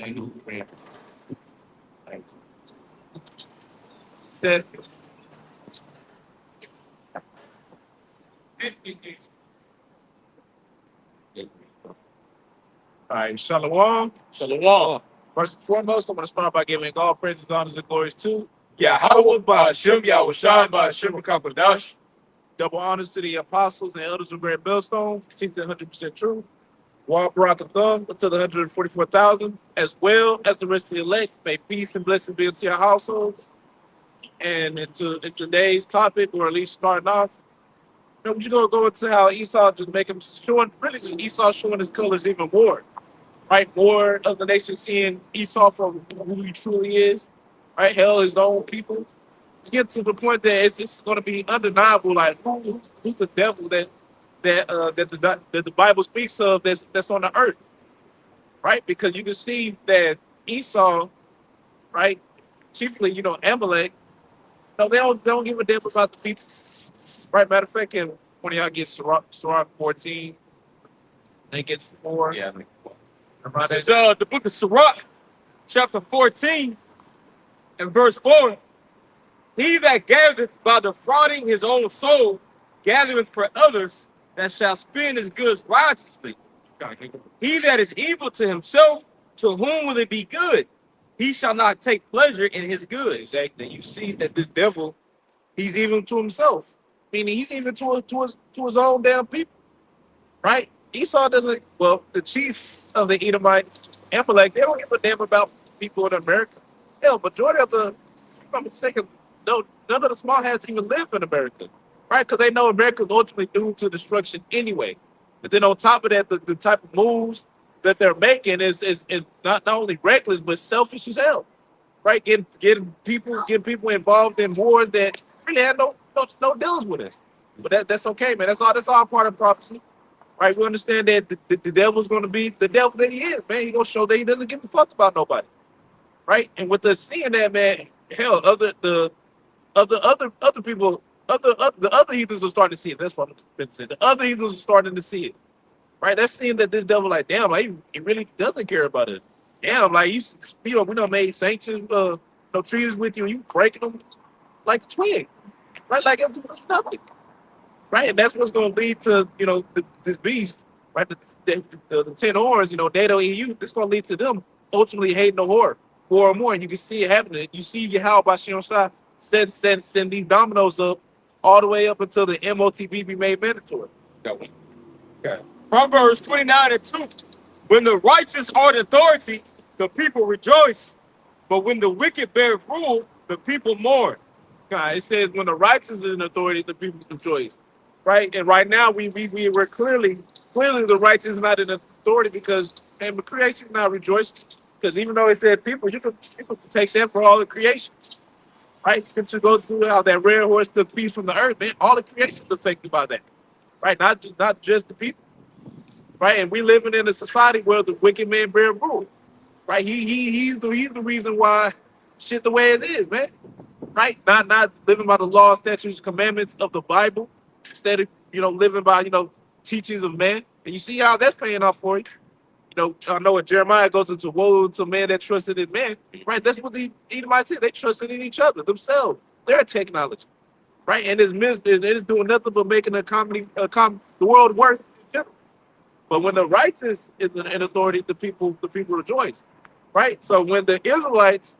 All right, Shalom. Shalom. First and foremost, I'm going to start by giving all praises, honors, and glories to Yahweh Ba'Shem, Yahweh Shai Ba'Shem Kakadash. Double honors to the apostles and elders of Great Millstone, teaching 100% true. Walk Barakathon until the 144,000, as well as the rest of the elect. May peace and blessings be into your households. And in today's topic, or at least starting off, we're going to go into how Esau just make him showing, really just Esau showing his colors even more. Right? More of the nation seeing Esau for who he truly is. Right? Hell, his own people. To get to the point that it's going to be undeniable, like who's the devil that the Bible speaks of that's on the earth, right? Because you can see that Esau, right, chiefly, Amalek, no, they don't give a damn about the people, right? Matter of fact, when y'all get Sirach 14, they get 4. Yeah. Around It's that. the book of Sirach, chapter 14, and verse 4. He that gathereth by defrauding his own soul, gathereth for others that shall spend his goods righteously. He that is evil to himself, to whom will it be good? He shall not take pleasure in his goods. Exactly. You see that the devil, he's evil to himself, meaning he's evil to his own damn people, right? Esau doesn't. Well, the chief of the Edomites, Amalek, they don't give a damn about people in America. Hell, majority of the, if I'm mistaken, no, none of the small hats even live in America, right? Because they know America's ultimately doomed to destruction anyway. But then on top of that, the type of moves that they're making is not only reckless but selfish as hell, right? Getting people involved in wars that really had no deals with us. But that's okay, man. That's all part of prophecy. Right, we understand that the devil's going to be the devil that he is, man. He's going to show that he doesn't give a fuck about nobody, right? And with us seeing that, man, hell, other people, the other heathens are starting to see it. That's what I'm been saying. The other heathens are starting to see it, right? They're seeing that this devil, like, damn, like he really doesn't care about us. Damn, like we don't made sanctions, no treaties with you, and you breaking them like a twig, right? Like it's nothing. Right, and that's what's going to lead to this beast, right? The 10 whores, NATO EU. This going to lead to them ultimately hating the whore more and more, and you can see it happening. You see how Bashir Shah send these dominoes up all the way up until the MOTB be made mandatory. Okay. Proverbs 29 and 2. When the righteous are in authority, the people rejoice. But when the wicked bear rule, the people mourn. God, it says when the righteous is in authority, the people rejoice. Right, and right now we're clearly the righteous is not in authority because and the creation not rejoicing. Because even though it said people, you can take shame for all the creation. Right? Scripture goes through how that rare horse took peace from the earth, man. All the creation is affected by that. Right? Not just the people. Right? And we living in a society where the wicked man bear rule. Right? He's the reason why shit the way it is, man. Right? Not living by the law, statutes, commandments of the Bible, instead of living by teachings of man. And you see how that's paying off for you. I know what Jeremiah goes into woe to man that trusted in man. Right? That's what the Edomites said. They trusted in each other, themselves, their technology. Right? And it's doing nothing but making the world worse. But when the righteous is in authority, the people rejoice. Right? So when the Israelites,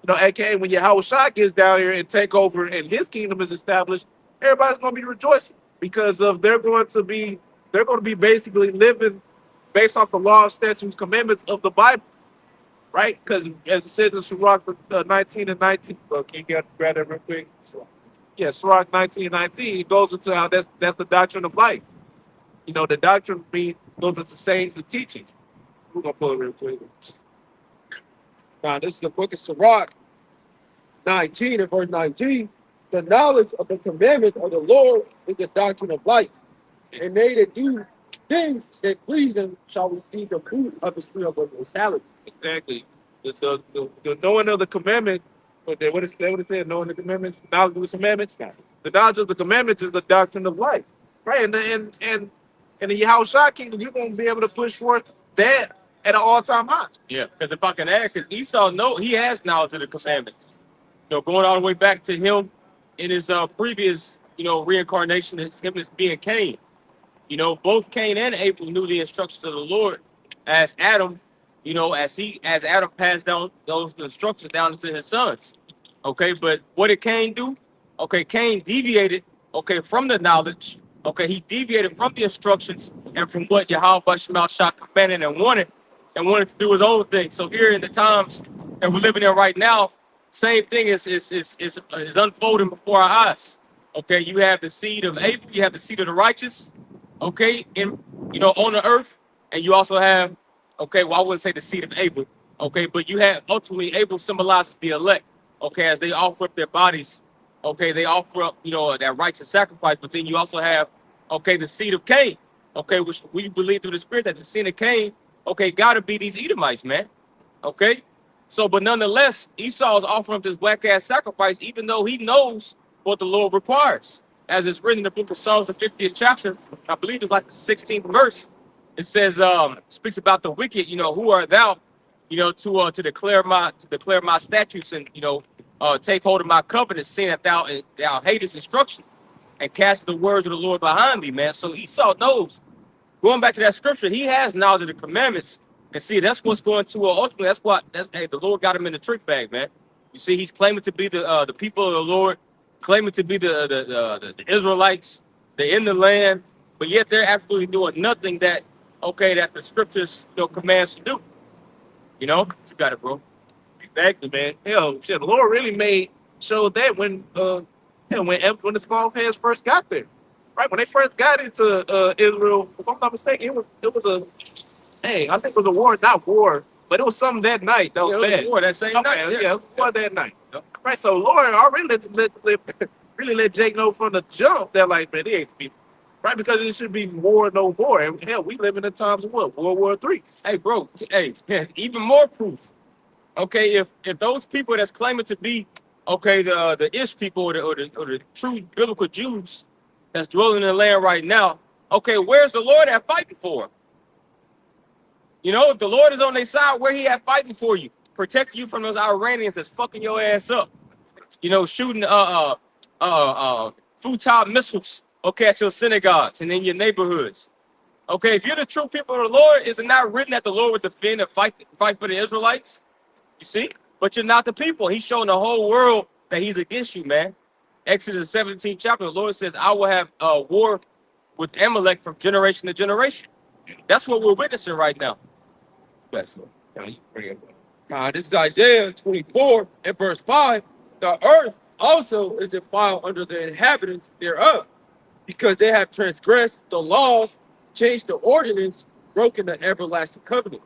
aka when Yahweh Shah gets down here and take over and his kingdom is established, everybody's gonna be rejoicing because of they're going to be basically living based off the law, statutes, commandments of the Bible, right? Because as it says in Sirach 19 and 19, can you grab that real quick? Yeah, Sirach 19 and 19, it goes into how that's the doctrine of life. The doctrine goes into sayings and teachings. We're gonna pull it real quick. Now, this is the book of Sirach 19 and verse 19. The knowledge of the commandments of the Lord is the doctrine of life. And they that do things that please him shall receive the fruit of the tree of immortality. Exactly. The knowing of the commandment, what it said, knowing the commandments, knowledge of the commandments. The knowledge of the commandments is the doctrine of life. Right? And in the Yahweh Shah kingdom, you're gonna be able to push forth that at an all-time high. Yeah, because if I can ask it, Esau, no, he has knowledge of the commandments. Going all the way back to him in his previous, reincarnation, it's him as being Cain. Both Cain and Abel knew the instructions of the Lord as Adam, as Adam passed down those instructions down to his sons. Okay, but what did Cain do? Okay, Cain deviated, from the knowledge. Okay, he deviated from the instructions and from what Yahweh Shema Shah commanded and wanted to do his own thing. So here in the times that we're living in right now, same thing is unfolding before our eyes. Okay, you have the seed of Abel, you have the seed of the righteous, on the earth, and you also have, well, I wouldn't say the seed of Abel, but you have ultimately Abel symbolizes the elect, as they offer up their bodies, they offer up, that righteous sacrifice, but then you also have, the seed of Cain, which we believe through the Spirit that the seed of Cain, gotta be these Edomites, man, So, but nonetheless, Esau is offering up this whack ass sacrifice, even though he knows what the Lord requires. As it's written in the book of Psalms, the 50th chapter, I believe it's like the 16th verse. It says, speaks about the wicked, who are thou, to declare my statutes and take hold of my covenant, saying that thou hatest instruction and cast the words of the Lord behind thee, man. So Esau knows. Going back to that scripture, he has knowledge of the commandments. And see, that's what's going to ultimately. Hey, the Lord got him in the trick bag, man. You see, he's claiming to be the people of the Lord, claiming to be the Israelites. They're in the land, but yet they're absolutely doing nothing that the scriptures commands to do. You got it, bro. Exactly, man. Shit, the Lord really showed that when the small hands first got there, right? When they first got into Israel, if I'm not mistaken, it was a I think it was a war, not war, but it was something that night. That was bad. War that same night. Yeah, it was war that night. Yep. Right. So Lord already really let Jake know from the jump that like, man, they ain't the people. Right, because it should be war no more. And hell, we live in the times of what? World War III. Hey, bro. Hey, even more proof. If those people that's claiming to be the Ish people or the true biblical Jews that's dwelling in the land right now, where's the Lord at fighting for them? If the Lord is on their side, where he at fighting for you, protecting you from those Iranians that's fucking your ass up, shooting futile missiles, at your synagogues and in your neighborhoods. If you're the true people of the Lord, is it not written that the Lord would defend and fight for the Israelites? You see? But you're not the people. He's showing the whole world that he's against you, man. Exodus 17th chapter, the Lord says, I will have war with Amalek from generation to generation. That's what we're witnessing right now. This is Isaiah 24 and verse 5. The earth also is defiled under the inhabitants thereof, because they have transgressed the laws, changed the ordinance, broken the everlasting covenant.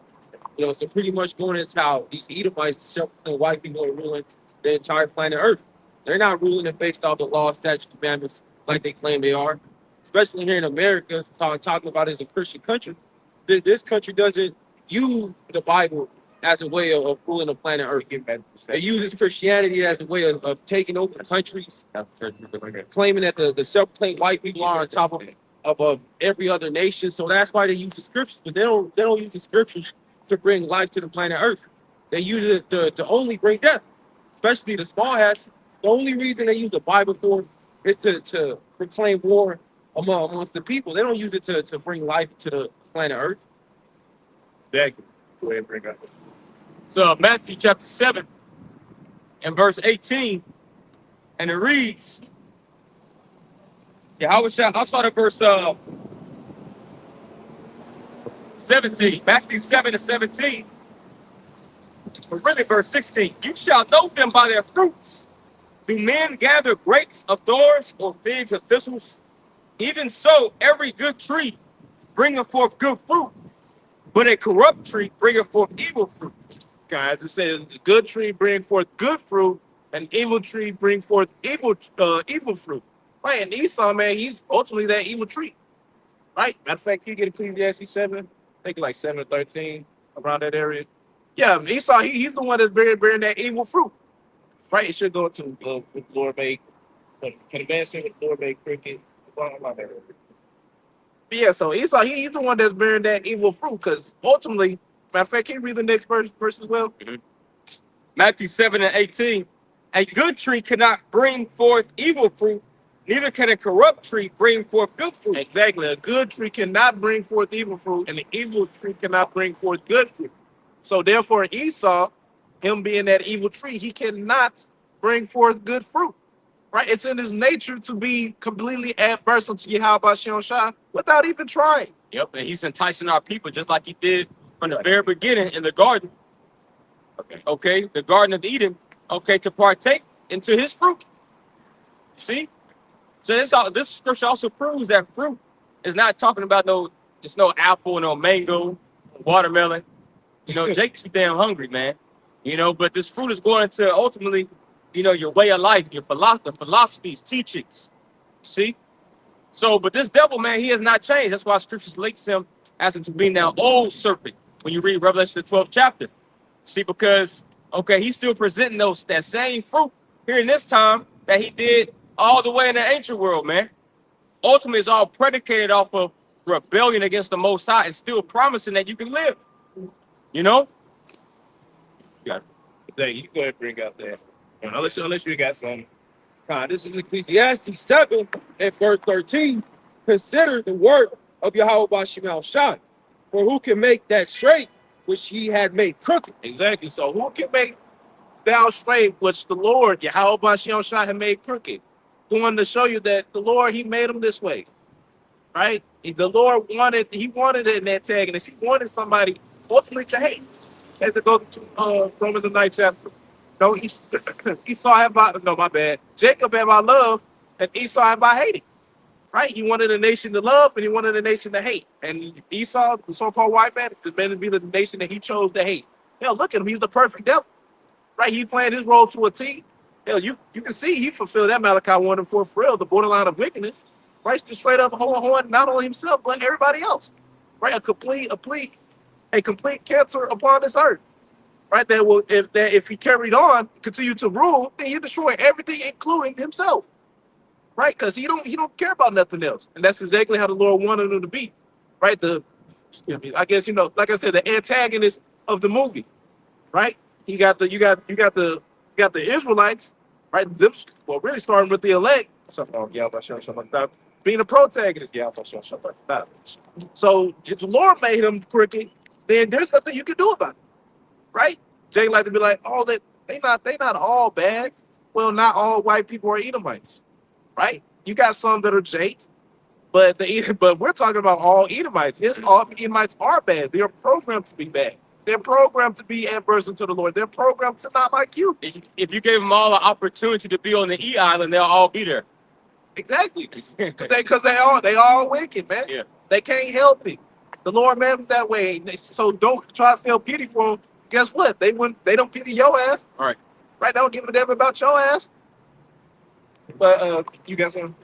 So pretty much going into how these Edomites, the self-proclaimed white people, are ruling the entire planet Earth. They're not ruling it based off the law, statute, commandments like they claim they are. Especially here in America, talking about it as a Christian country. This country doesn't use the Bible as a way of ruling the planet Earth. It uses Christianity as a way of taking over countries, claiming that the self-proclaimed white people are on top of every other nation. So that's why they use the scriptures, but they don't use the scriptures to bring life to the planet Earth. They use it to only bring death, especially the small hats. The only reason they use the Bible for is to proclaim war amongst the people. They don't use it to bring life to the planet Earth. Exactly. Go ahead and bring up. So Matthew chapter 7 and verse 18, and it reads, I'll start at verse 17, Matthew 7 and 17, but really verse 16. You shall know them by their fruits. Do men gather grapes of thorns or figs of thistles? Even so, every good tree bringeth forth good fruit, but a corrupt tree bringeth forth evil fruit. Guys, it says the good tree bring forth good fruit, and evil tree bring forth evil fruit. Right, and Esau, man, he's ultimately that evil tree. Right. Matter of fact, you get Ecclesiastes 7, I think like 7 or 13, around that area. Yeah, Esau, he's the one that's bearing that evil fruit. Right. It should go to Lord made. Can advance it with Lord made cricket. Yeah, so Esau, he's the one that's bearing that evil fruit, because ultimately, Matter of fact, can you read the next verse as well? Matthew 7:18. A good tree cannot bring forth evil fruit, neither can a corrupt tree bring forth good fruit. Exactly. A good tree cannot bring forth evil fruit, and an evil tree cannot bring forth good fruit. So therefore, Esau, him being that evil tree, he cannot bring forth good fruit. Right? It's in his nature to be completely adverse unto Yahweh Shem Shah without even trying. Yep, and he's enticing our people just like he did from the very beginning in the garden. Okay, the Garden of Eden. Okay, to partake into his fruit. See, so this scripture also proves that fruit is not talking about it's no apple, no mango, watermelon. Jake's too damn hungry, man. But this fruit is going to ultimately, your way of life, your philosophies, teachings. See? So, but this devil, man, he has not changed. That's why scriptures links him as to being that old serpent when you read Revelation the 12th chapter. See, because, okay, he's still presenting that same fruit here in this time that he did all the way in the ancient world, man. Ultimately, it's all predicated off of rebellion against the Most High and still promising that you can live. You know? Yeah, you go ahead and bring out that. Unless you got something. This is Ecclesiastes 7 and verse 13. Consider the work of Yahweh Shema Shai, for who can make that straight which he had made crooked? Exactly. So who can make thou straight which the Lord, Yahweh Shem Shah, had made crooked? Going to show you that the Lord, he made them this way. Right? The Lord wanted it in that antagonist. He wanted somebody ultimately to hate. Had to go to Romans the 9th chapter. No, Esau had my bad. Jacob had by love, and Esau had by hating. Right? He wanted a nation to love, and he wanted a nation to hate. And Esau, the so-called white man, is meant to be the nation that he chose to hate. Hell, look at him. He's the perfect devil. Right? He playing his role to a T. Hell, you can see he fulfilled that Malachi 1 and 4 for real, the borderline of wickedness. Right? Just straight up horn, not only himself, but everybody else. Right? A complete cancer upon this earth. Right? That will if he carried on, continue to rule, then he'll destroy everything, including himself. Right? Because he don't care about nothing else. And that's exactly how the Lord wanted him to be. Right? I guess, like I said, the antagonist of the movie. Right? You got the Israelites, right? Really starting with the elect. Being a protagonist. So if the Lord made him crooked, then there's nothing you can do about it. Right? Jay like to be like, oh, they not all bad. Well, not all white people are Edomites. Right? You got some that are Jake, but we're talking about all Edomites. Yes, all Edomites are bad. They are programmed to be bad. They're programmed to be adverse unto the Lord. They're programmed to not like you. If you gave them all an opportunity to be on the E Island, they'll all be there. Exactly. Because they all wicked, man. Yeah. They can't help it. The Lord made them that way. So don't try to feel pity for them. Guess what? They don't pity your ass. All right. Right? They don't give a damn about your ass. But you got some?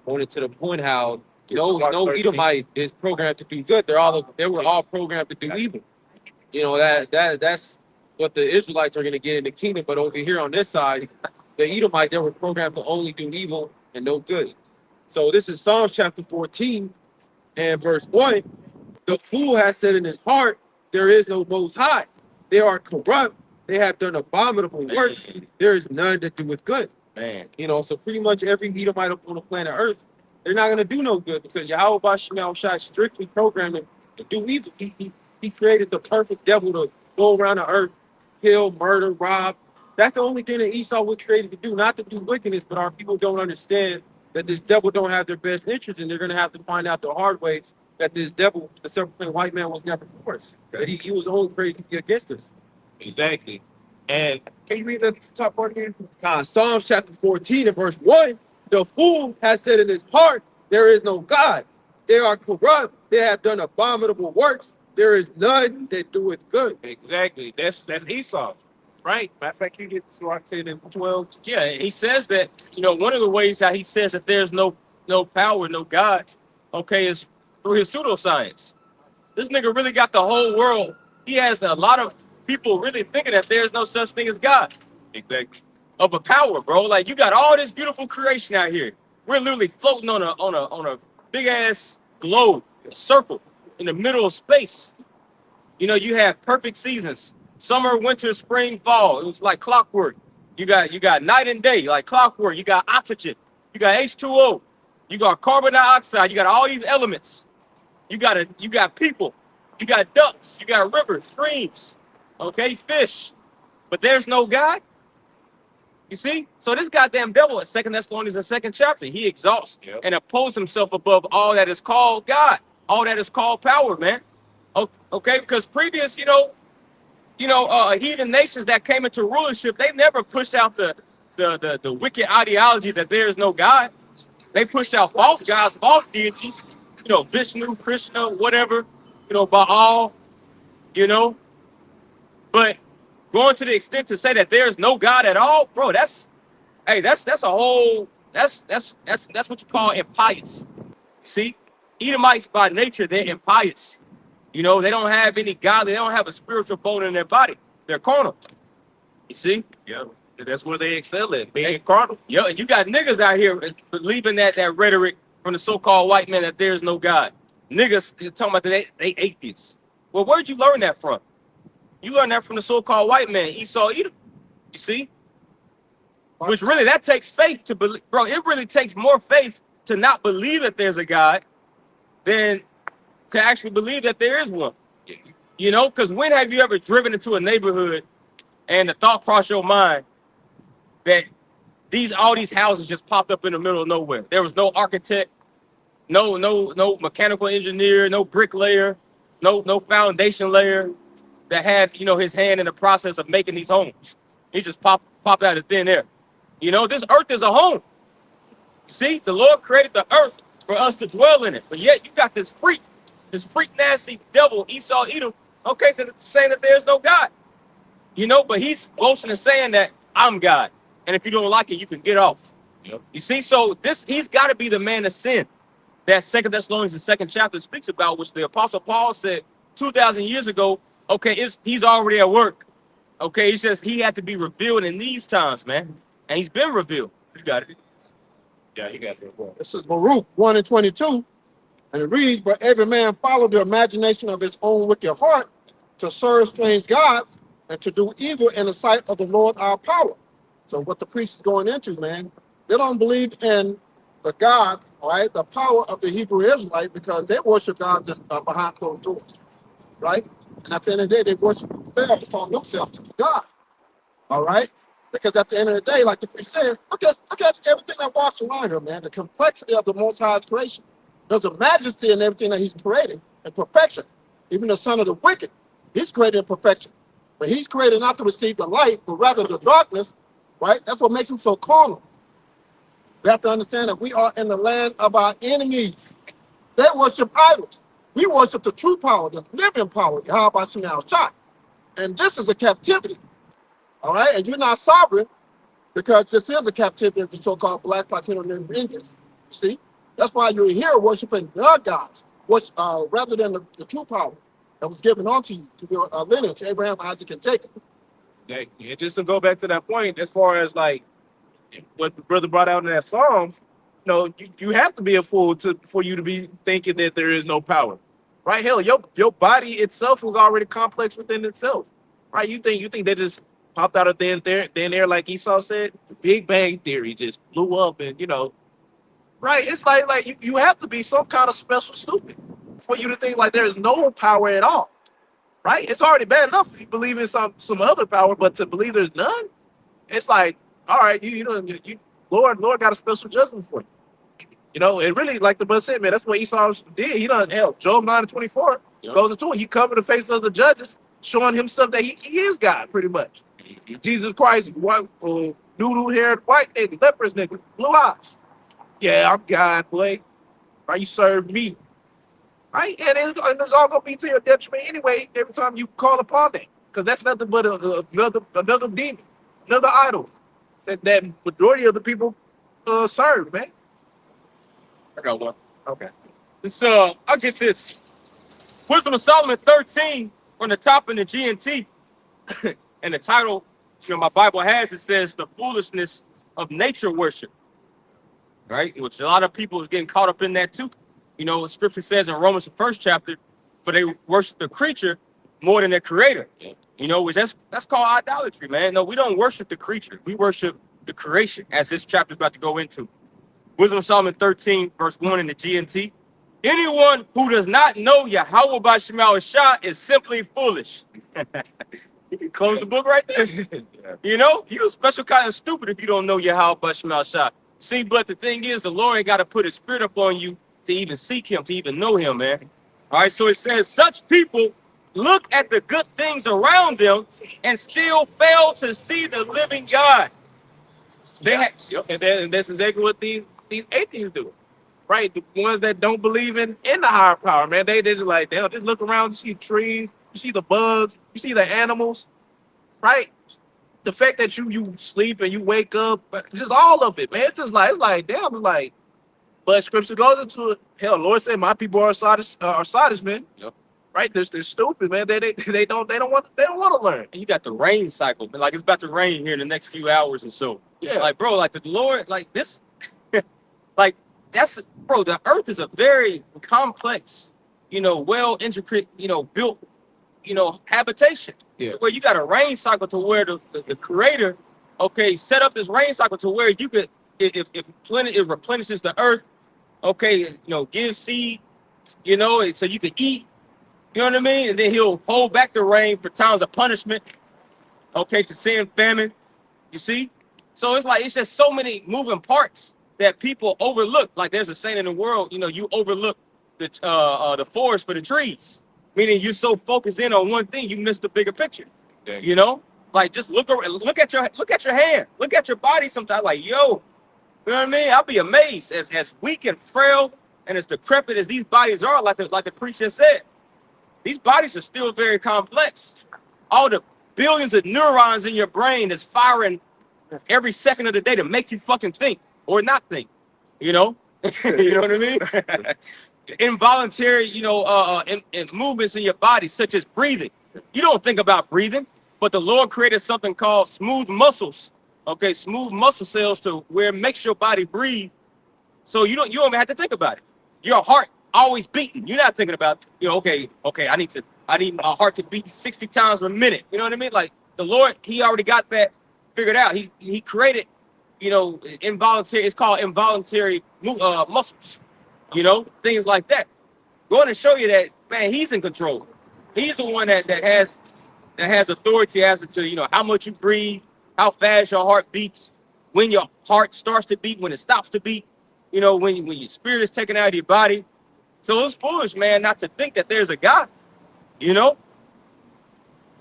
Pointed to the point how no Edomite is programmed to do good. They were all programmed to do evil. That's what the Israelites are going to get in the kingdom. But over here on this side, the Edomites, they were programmed to only do evil and no good. So this is Psalms chapter 14 and verse 1. The fool has said in his heart, there is no Most High. They are corrupt. They have done abominable works. There is none that doeth good. Man, so pretty much every Edomite on the planet Earth, they're not going to do no good because Yahweh Shema Shai strictly programmed them to do evil. He created the perfect devil to go around the earth, kill, murder, rob. That's the only thing that Esau was created to do, not to do wickedness. But our people don't understand that this devil don't have their best interests, and they're going to have to find out the hard way that this devil, the serpent white man, was never for us. That he was only created to be against us. Exactly. And can you read the top part again? Psalms chapter 14 and verse 1. The fool has said in his heart, there is no God. They are corrupt. They have done abominable works. There is none that doeth good. Exactly. That's Esau. Right? Matter of fact, you get Sirach 10 and 12. Yeah, he says that, one of the ways how he says that there's no power, no God, okay, is through his pseudoscience. This nigga really got the whole world. He has a lot of people really thinking that there's no such thing as God. Exactly. Of a power, bro. Like, you got all this beautiful creation out here. We're literally floating on a big ass globe, a circle in the middle of space. You know, you have perfect seasons: summer, winter, spring, fall. It was like clockwork. You got night and day, like clockwork. You got oxygen. You got H2O. You got carbon dioxide. You got all these elements. You got people. You got ducks. You got rivers, streams. Okay, fish. But there's no God. You see? So this goddamn devil at 2 Thessalonians, the 2nd chapter, he exalts and opposes himself above all that is called God, all that is called power, man. Okay, because previous, heathen nations that came into rulership, they never pushed out the wicked ideology that there is no God. They pushed out false gods, false deities, Vishnu, Krishna, whatever, Baal, But going to the extent to say that there's no God at all, bro, that's what you call impious. See, Edomites by nature, they're impious. They don't have any God, they don't have a spiritual bone in their body. They're carnal. You see? Yeah. That's where they excel at, being carnal. Yeah, and you got niggas out here believing that rhetoric from the so-called white man that there's no God. Niggas talking about that they atheists. Well, where'd you learn that from? You learned that from the so-called white man, Esau Edom. You see? Which really, that takes faith to believe. Bro, it really takes more faith to not believe that there's a God than to actually believe that there is one. Because when have you ever driven into a neighborhood and the thought crossed your mind that all these houses just popped up in the middle of nowhere? There was no architect, no mechanical engineer, no bricklayer, no foundation layer that had his hand in the process of making these homes. He just popped out of thin air. This earth is a home. See, the Lord created the earth for us to dwell in it, but yet you got this freak nasty devil, Esau Edom. Okay, so it's saying that there's no God. But he's boasting and saying that I'm God, and if you don't like it, you can get off. Yep. You see, so he's got to be the man of sin that 2 Thessalonians, the 2nd chapter, speaks about, which the Apostle Paul said 2,000 years ago. Okay, he's already at work. Okay, it's just he had to be revealed in these times, man, and he's been revealed. You got it. Yeah, you guys are well. This is Baruch 1:22, and it reads, "But every man follow the imagination of his own wicked heart to serve strange gods and to do evil in the sight of the Lord our power." So what the priest is going into, man, they don't believe in the God, right, the power of the Hebrew Israelite, because they worship gods behind closed doors, right? And at the end of the day, they worship themselves, call themselves to God, all right? Because at the end of the day, like the priest said, look at everything that walks around here, man. The complexity of the Most High's creation. There's a majesty in everything that he's creating in perfection. Even the son of the wicked, he's created in perfection. But he's created not to receive the light, but rather the darkness, right? That's what makes him so carnal. We have to understand that we are in the land of our enemies. They worship idols. We worship the true power, the living power, Yahweh Shem Shai. And this is a captivity. All right, and you're not sovereign because this is a captivity of the so-called Black, Latino, and Indians. See, that's why you're here worshiping their gods, rather than the true power that was given unto you to your lineage, Abraham, Isaac, and Jacob. Yeah, and just to go back to that point, as far as like what the brother brought out in that Psalms, you have to be a fool for you to be thinking that there is no power, right? Hell, your body itself is already complex within itself, right? You think they just popped out of thin air, like Esau said? Big Bang Theory just blew up, and right? It's like you have to be some kind of special stupid for you to think like there's no power at all, right? It's already bad enough if you believe in some other power, but to believe there's none, it's like, all right, Lord got a special judgment for you. It really, like the brother said, man, that's what Esau did. He done hell. Job 9:24 goes into it. He covered the face of the judges, showing himself that he is God, pretty much. Jesus Christ, white, noodle-haired white nigga, leprous nigga, blue eyes. Yeah, I'm God, boy. Right? You serve me. Right? And it's all going to be to your detriment anyway every time you call upon that. Because that's nothing but another demon, another idol that majority of the people serve, man. I got one. Okay. I'll get this. Wisdom of Solomon 13 from the top in the GNT. And the title, my Bible has, it says the foolishness of nature worship. Right? Which a lot of people is getting caught up in that too. Scripture says in Romans, the 1st chapter, for they worship the creature more than their creator. You know, which that's called idolatry, man. No, we don't worship the creature. We worship the creation, as this chapter is about to go into. Wisdom of Solomon 13, verse 1 in the GNT. Anyone who does not know Yahweh Bashmal Shah is simply foolish. You can close the book right there. You know, you're a special kind of stupid if you don't know Yahweh Bashmal Shah. See, but the thing is, the Lord ain't got to put his spirit up on you to even seek him, to even know him, man. All right, so it says, such people look at the good things around them and still fail to see the living God. And that's exactly what these atheists do, right? The ones that don't believe in the higher power, man. They just like they'll just look around, you see trees, you see the bugs, you see the animals, right? The fact that you sleep and you wake up, just all of it, man. It's like damn, it's like. But scripture goes into it. Hell, Lord said, "My people are sadists, man." Yep. Right? They're stupid, man. They don't want to learn. And you got the rain cycle, man. Like it's about to rain here in the next few hours or so. Yeah. Like, bro, like the Lord, like this, like that's, bro, the earth is a very complex, you know, well intricate, you know, built, you know, habitation. Yeah. Where you got a rain cycle to where the creator, okay, set up this rain cycle to where you could, if it replenishes the earth, okay, you know, give seed, you know, so you can eat, you know what I mean? And then he'll hold back the rain for times of punishment, okay, to sin, famine, you see? So it's like, it's just so many moving parts that people overlook. Like there's a saying in the world, you know, you overlook the forest for the trees, meaning you're so focused in on one thing, you miss the bigger picture. Dang. You know, like just look at your hand, look at your body sometimes. Like, yo, you know what I mean? I'll be amazed as weak and frail and as decrepit as these bodies are. Like the preacher said, these bodies are still very complex. All the billions of neurons in your brain that's firing every second of the day to make you fucking think or not think, you know? You know what I mean? Involuntary, you know, in movements in your body, such as breathing. You don't think about breathing, but the Lord created something called smooth muscles. Okay, smooth muscle cells to where it makes your body breathe. So you don't even have to think about it. Your heart always beating. You're not thinking about, you know, okay, I need my heart to beat 60 times a minute. You know what I mean? Like the Lord, he already got that figured out. He created, you know, involuntary, it's called involuntary muscles, you know, things like that. Going to show you that, man, he's in control. He's the one that has authority as to, you know, how much you breathe, how fast your heart beats, when your heart starts to beat, when it stops to beat, you know, when your spirit is taken out of your body. So it's foolish, man, not to think that there's a God, you know?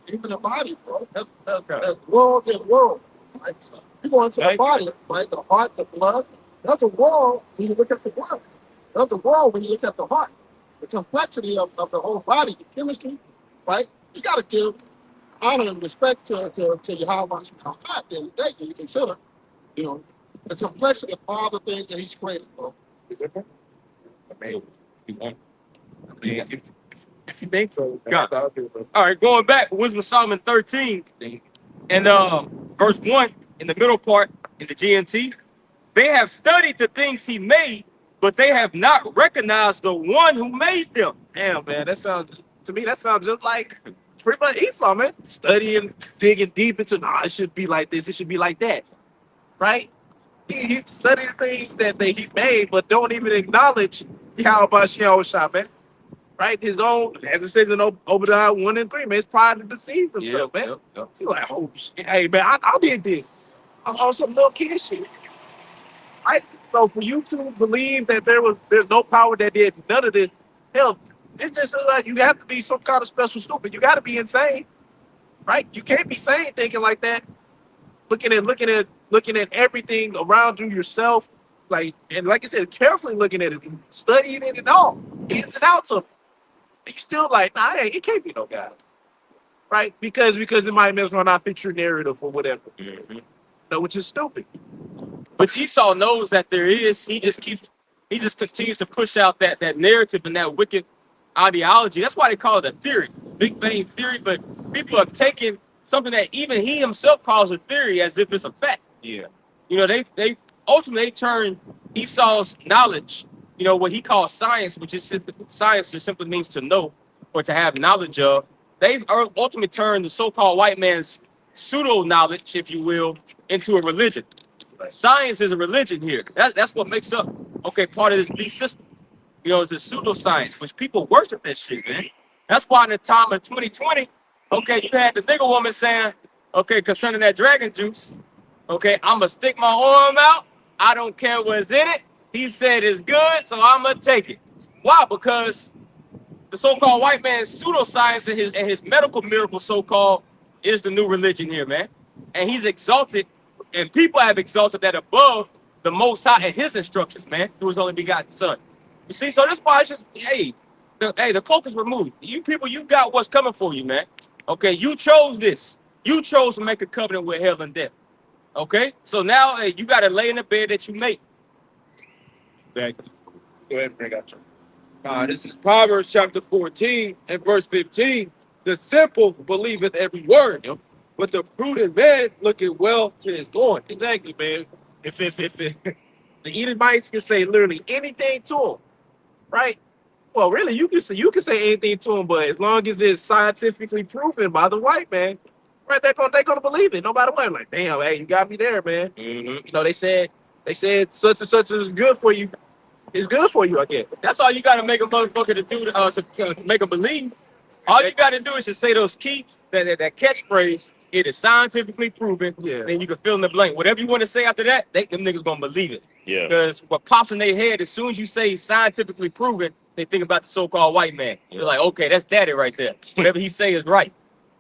Even the body, bro. That's worlds and worlds. Right? You go into the body, right? The heart, the blood. That's a world when you look at the blood. That's a world when you look at the heart. The complexity of the whole body, the chemistry, right? You got to give honor and respect to Yahweh Shemel Shah every day. Can you consider, you know, the complexity of all the things that he's created, bro? If you think so, God. All right, going back, Wisdom of Solomon 13 and verse 1 in the middle part in the GNT. They have studied the things he made, but they have not recognized the one who made them. Damn, man, that sounds just like pretty much Esau, man. Studying, digging deep into, it should be like this, it should be like that, right? He studies things that he made, but don't even acknowledge Yahweh Shah, man. Right? His own, as it says in Obadiah 1 and 3, man, his pride deceives himself, man. Yep. He's like, oh, shit. Hey, man, I did this. I'm on some little kid shit. Right? So for you to believe that there's no power that did none of this, hell, it's just like you have to be some kind of special stupid. You got to be insane, right? You can't be sane thinking like that. Looking at everything around you, yourself, like, and like I said, carefully looking at it, studying it and all, ins and outs of it. And you still like, nah, it can't be no God, right? Because it might mess around not fit your narrative or whatever. Mm-hmm. No, which is stupid. But Esau knows that there is. He just continues to push out that narrative and that wicked ideology. That's why they call it a theory, Big Bang Theory. But people have taken something that even he himself calls a theory as if it's a fact. Yeah. You know, they ultimately turn Esau's knowledge, you know, what he calls science, which is science just simply means to know or to have knowledge of. they've ultimately turned the so-called white man's pseudo knowledge, if you will, into a religion. Science is a religion here. That's what makes up, okay, part of this beast system. You know, it's a pseudoscience, which people worship that shit, man. That's why in the time of 2020, okay, you had the nigga woman saying, okay, concerning that dragon juice, okay, I'm gonna stick my arm out. I don't care what's in it. He said it's good, so I'm gonna take it. Why? Because the so-called white man's pseudoscience and his medical miracle, so-called, is the new religion here, man. And he's exalted, and people have exalted that above the Most High and his instructions, man, through his only begotten Son. You see, so that's why it's just, the cloak is removed. You people, you got what's coming for you, man. Okay, you chose this. You chose to make a covenant with hell and death. Okay, so now you got to lay in the bed that you make. Exactly. Go ahead and bring out your. This is Proverbs chapter 14 and verse 15. The simple believeth every word, Yep. but the prudent man looketh well to his going. Exactly, man. If the Edomites can say literally anything to him, right? Well, really, you can say anything to him, but as long as it's scientifically proven by the white man, right? They're gonna believe it, no matter what. Like, damn, hey, you got me there, man. Mm-hmm. You know, they said such and such is good for you. It's good for you, I guess. That's all you got to make a motherfucker to do to make a believe. All you got to do is just say those key, that catchphrase. It is scientifically proven. Yeah. Then you can fill in the blank. Whatever you want to say after that, them niggas gonna believe it. Yeah. Because what pops in their head as soon as you say scientifically proven, they think about the so-called white man. They're like, okay, that's daddy right there. Whatever he say is right.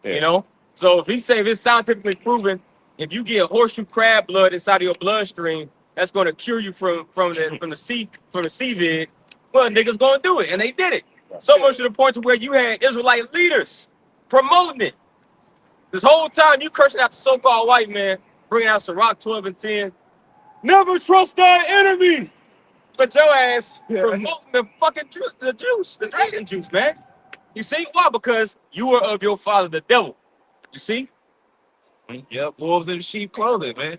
Yeah. You know. So if he say if it's scientifically proven, if you get horseshoe crab blood inside of your bloodstream, that's going to cure you from the seaweed. Well, niggas gonna do it, and they did it. So much to the point to where you had Israelite leaders promoting it. This whole time you cursing out the so-called white man, bringing out Sirach 12 and 10. Never trust thy enemy. But your ass promoting the fucking the juice, the dragon juice, man. You see why? Because you are of your father, the devil. You see? Yep, wolves in sheep clothing, man.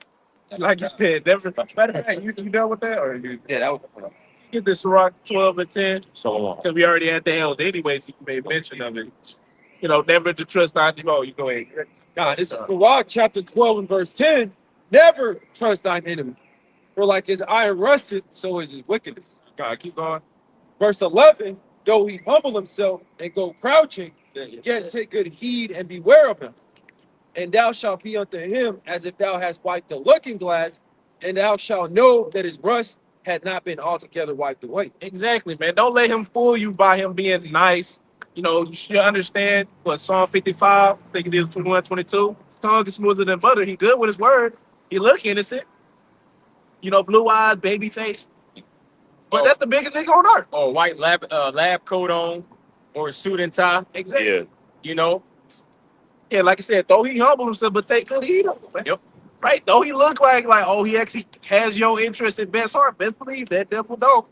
Like you said, never. Matter of fact, you done with that, or you Yeah, that was. get this Rock 12 and 10? So Because we already had the held anyways. You made mention of it. You know, never to trust thy. Oh, you go ahead. God, this is Sirach chapter 12 and verse 10. Never trust thine enemy, for like his iron rusted, so is his wickedness. God, keep going. Verse 11, though he humble himself and go crouching, yet take good heed and beware of him. And thou shalt be unto him as if thou hast wiped the looking glass, and thou shalt know that his rust had not been altogether wiped away. Exactly, man. Don't let him fool you by him being nice. You know, you should understand what Psalm 55, I think it is 21, 22. His tongue is smoother than butter. He good with his words. He look innocent. You know, blue eyes, baby face. But that's the biggest nigga on earth. Or a white lab coat on, or a suit and tie. Exactly. yeah. You know. Yeah, like I said, though he humble himself, but take good heed of him, man. Yep. Right? Though he look like, oh, he actually has your interest in best heart. Best believe that devil don't.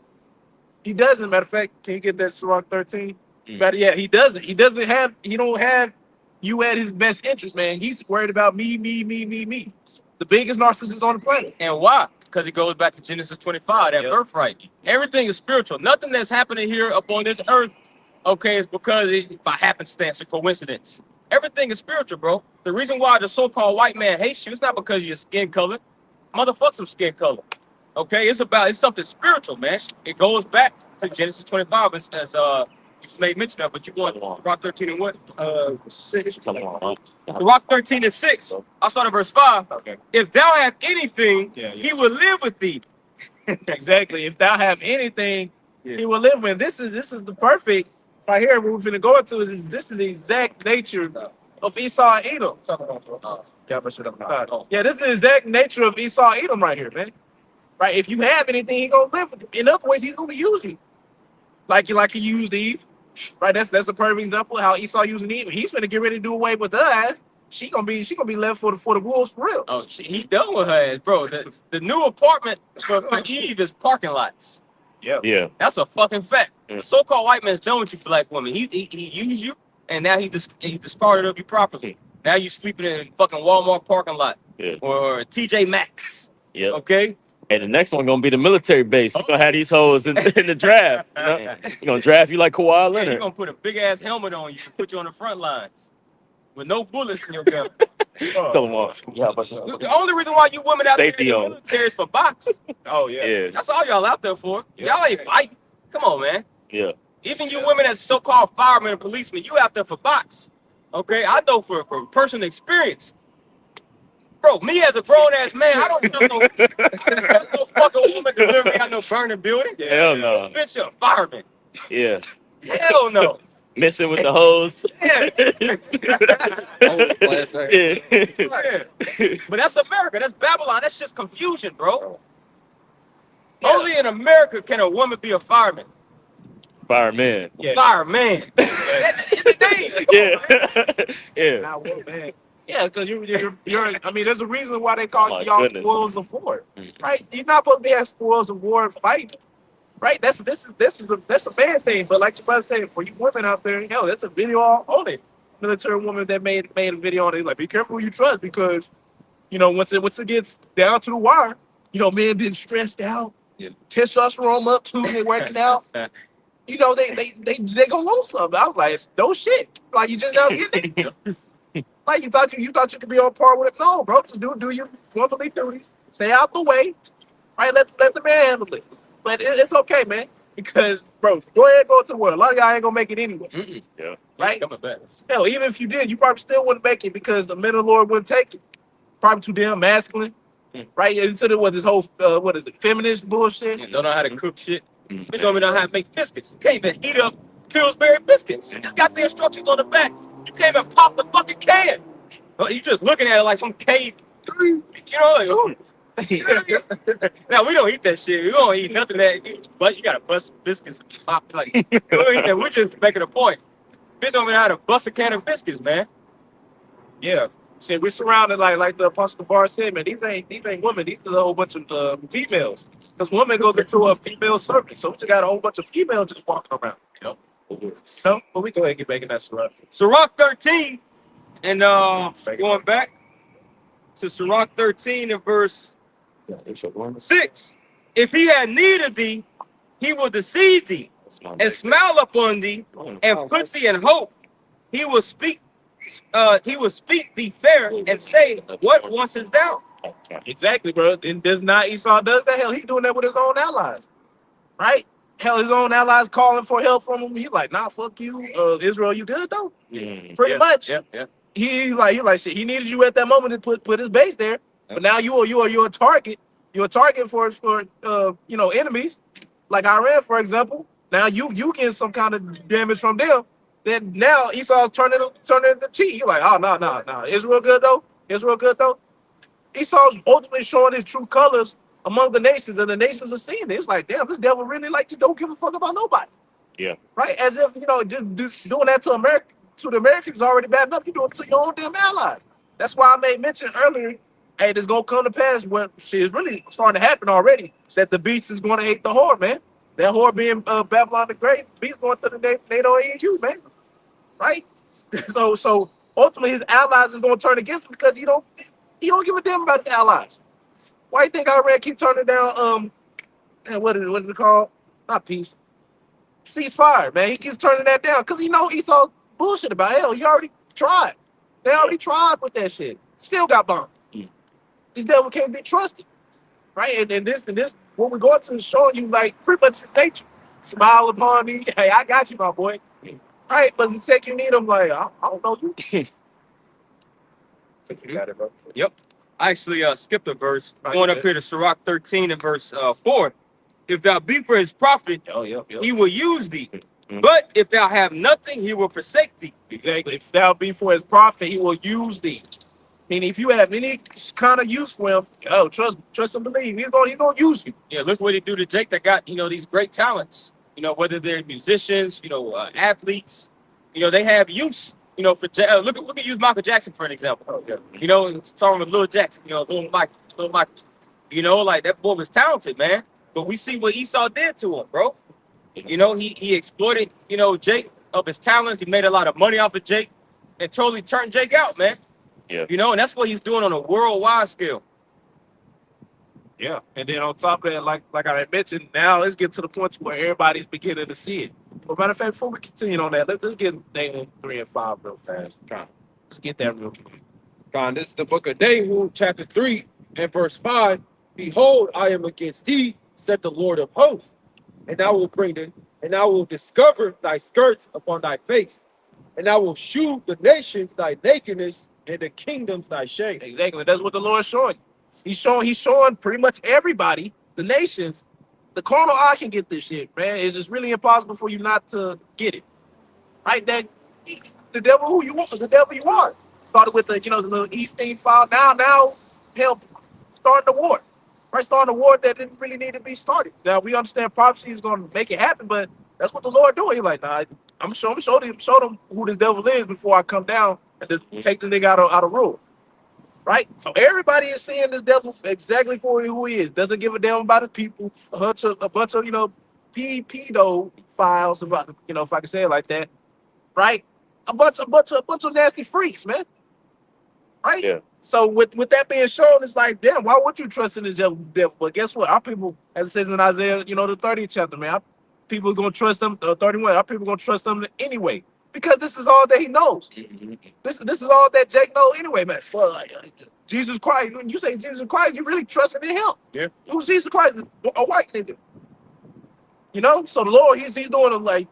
He doesn't. Matter of fact, can you get that Sirach 13? But yeah, he doesn't. He don't have you at his best interest, man. He's worried about me. The biggest narcissist on the planet. And why? Because it goes back to Genesis 25, that Yep. birthright. Everything is spiritual. Nothing that's happening here upon this earth, okay, is because it's by happenstance or coincidence. Everything is spiritual, bro. The reason why the so-called white man hates you is not because of your skin color. Motherfuck some skin color. Okay, it's something spiritual, man. It goes back to Genesis 25 as you made mention of, but you want Rock 13 and what? 6. Rock 13 and 6. I'll start at verse 5. Okay. If thou have anything, Yeah. he will live with thee. Exactly. If thou have anything, Yeah. he will live with. This is the perfect right here. What we're finna go into this is the exact nature of Esau and Edom. Yeah, this is the exact nature of Esau and Edom right here, man. Right? If you have anything, he gonna live with you. In other words, he's gonna use you. Like he used Eve. Right? That's a perfect example of how Esau using Eve. He's finna get ready to do away with us. She gonna be left for the wolves for real. Oh, he done with her ass, bro. The new apartment for Eve is parking lots. Yeah. That's a fucking fact. Yeah. The so-called white man's done with you, black woman. He used you, and now he discarded of you properly. Now you sleeping in fucking Walmart parking lot Yeah. or TJ Maxx. Yeah. Okay, And the next one gonna be the military base. He's gonna have these hoes in the draft. You know? He's gonna draft you like Kawhi Yeah, Leonard. he's gonna put a big ass helmet on you and put you on the front lines with no bullets in your gun. Tell him off. Yeah, but The only reason why you women out Safety there in the on. military is for box. Oh yeah. yeah, That's all y'all out there for. Y'all ain't fighting. Come on, man. yeah. Even you women as so-called firemen and policemen, you out there for box. Okay, I know for personal experience. Bro, me as a grown-ass man, I don't trust no fucking woman to live out no burning building. Hell no. Bitch, you're a fireman. Yeah. Hell no. Messing with the hose. Yeah. yeah. Yeah. But that's America. That's Babylon. That's just confusion, bro. Only in America can a woman be a fireman. Fireman. Yeah. Fireman. That's the name. Yeah. yeah. Nah, well, man. Yeah, because you're. I mean, there's a reason why they call My y'all goodness. spoils of war, Mhm. right? You're not supposed to be at spoils of war and fight, right? That's a bad thing. But like your brother said, for you women out there, hell, that's a video on it. Military woman that made a video on it. Like, be careful who you trust because, you know, once it gets down to the wire, you know, men been stressed out, testosterone up too, they working out. You know, they gonna lose something. I was like, no shit. Like you just don't get it. Like you thought you could be on par with it. No, bro, just do your womanly duties. Stay out the way. Right, let the man handle it. But it's okay, man. Because bro, go ahead and go to the world. A lot of y'all ain't gonna make it anyway. Mm-mm. Yeah. Right? Coming back. Hell, even if you did, you probably still wouldn't make it because the men of the Lord wouldn't take it. Probably too damn masculine. Right? Into the this whole what is it, feminist bullshit. You don't know how to cook shit. Bitch don't know how to make biscuits. You can't even heat up Pillsbury biscuits. It's got the instructions on the back. You can't even pop the fucking can. But you just looking at it like some cave. You know, like, ooh. Now we don't eat that shit. We don't eat nothing that. But you gotta bust biscuits and pop like. We don't eat that. We're just making a point. Bitch don't even know how to bust a can of biscuits, man. Yeah. Shit, we're surrounded like the Apostle Bar said, man. These ain't women. These are a whole bunch of females. Because women goes into a female servant, so we just got a whole bunch of females just walking around. You know. So, but we go ahead and get back in that Sirach. Sirach 13, and going back to Sirach 13 and verse 6. If he had need of thee, he will deceive thee and smile upon thee and put thee in hope. He will speak thee fair and say, what wantest thou? Exactly, bro. And does not Esau does that? Hell, he's doing that with his own allies, right? Hell, his own allies calling for help from him. He's like, nah, fuck you, Israel. You good though? Pretty much. Yeah. He's like shit. He needed you at that moment to put his base there, but now you're a target. You're a target for you know, enemies like Iran, for example. Now you getting some kind of damage from them. Then now Esau's turning the cheek. You're like, oh no. Israel good though. Israel good though. Esau's ultimately showing his true colors among the nations, and the nations are seeing it. It's like, damn, this devil really like just don't give a fuck about nobody. Yeah. Right? As if, you know, just doing that to America, to the Americans is already bad enough. You do it to your own damn allies. That's why I made mention earlier, hey, this gonna come to pass when shit is really starting to happen already, that the beast is gonna hate the whore, man. That whore being Babylon the Great, beast going to the NATO AU, man. Right? So ultimately his allies is gonna turn against him because he don't give a damn about the allies. Why you think Iran keep turning down what is it called? Not peace. Ceasefire, man. He keeps turning that down because he know Esau bullshit about it. Hell, he already tried. They already tried with that shit. Still got bombed. These devil can't be trusted. Right? And this what we're going to is showing you like pretty much his nature. Smile upon me. Hey, I got you, my boy. Right? But the second you need him, like, I don't know you. You got it, bro. Yep. I actually skipped a verse. Going up here to Sirach 13 and verse 4. If thou be for his prophet, he will use thee. But if thou have nothing, he will forsake thee. Exactly. If thou be for his prophet, he will use thee. Meaning, if you have any kind of use for him, trust and believe. He's gonna use you. Yeah, look what he do to Jake that got, these great talents. Whether they're musicians, athletes, they have use. For look at use Michael Jackson for an example. Okay. Starting with Lil Jackson, Lil Mike. Like that boy was talented, man. But we see what Esau did to him, bro. He exploited, Jake of his talents. He made a lot of money off of Jake and totally turned Jake out, man. Yeah. And that's what he's doing on a worldwide scale. Yeah, and then on top of that, like I had mentioned, now let's get to the point where everybody's beginning to see it. But matter of fact, before we continue on that, let's get Nahum 3 and 5 real fast. Let's get that real quick. God, this is the book of Nahum, chapter 3 and verse 5. Behold, I am against thee, said the Lord of hosts, and I will discover thy skirts upon thy face, and I will shew the nations thy nakedness, and the kingdoms thy shame. Exactly. That's what the Lord's showing. He's showing pretty much everybody, the nations, the carnal eye can get this shit, man. It's just really impossible for you not to get it. Right? That the devil who you want, the devil you are. Started with the the little East thing file. Now help starting the war. Right, starting a war that didn't really need to be started. Now we understand prophecy is gonna make it happen, but that's what the Lord doing. He's like, nah, I'm show them who this devil is before I come down and to take the nigga out of rule. Right? So everybody is seeing this devil exactly for who he is. Doesn't give a damn about his people. A bunch of pedo files, if I can say it like that. Right? A bunch of nasty freaks, man. Right? Yeah. So with that being shown, it's like, damn, why would you trust in this devil? But guess what? Our people, as it says in Isaiah, the 30th chapter, man, our people gonna trust them. 31, our people gonna trust them anyway, because this is all that he knows. This is all that Jake knows anyway, man. Well, Jesus Christ. When you say Jesus Christ, you really trusting in him. Yeah. Who's Jesus Christ? A white nigga. So the Lord, he's doing a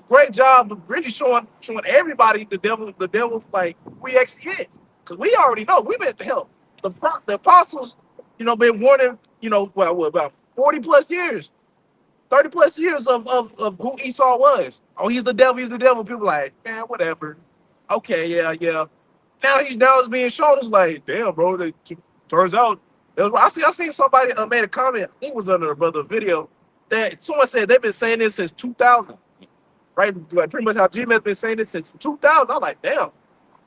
great job of really showing everybody the devil like who he actually is. Because we already know, we've been to hell. The apostles, been warning, about 40 plus years, 30 plus years of who Esau was. Oh, he's the devil. People like, man, whatever. Okay, yeah. Now it's being shown. It's like, damn, bro. Turns out, I seen somebody made a comment. I think it was under a brother video that someone said they've been saying this since 2000, right? Like pretty much how G-Man's been saying this since 2000. I'm like, damn.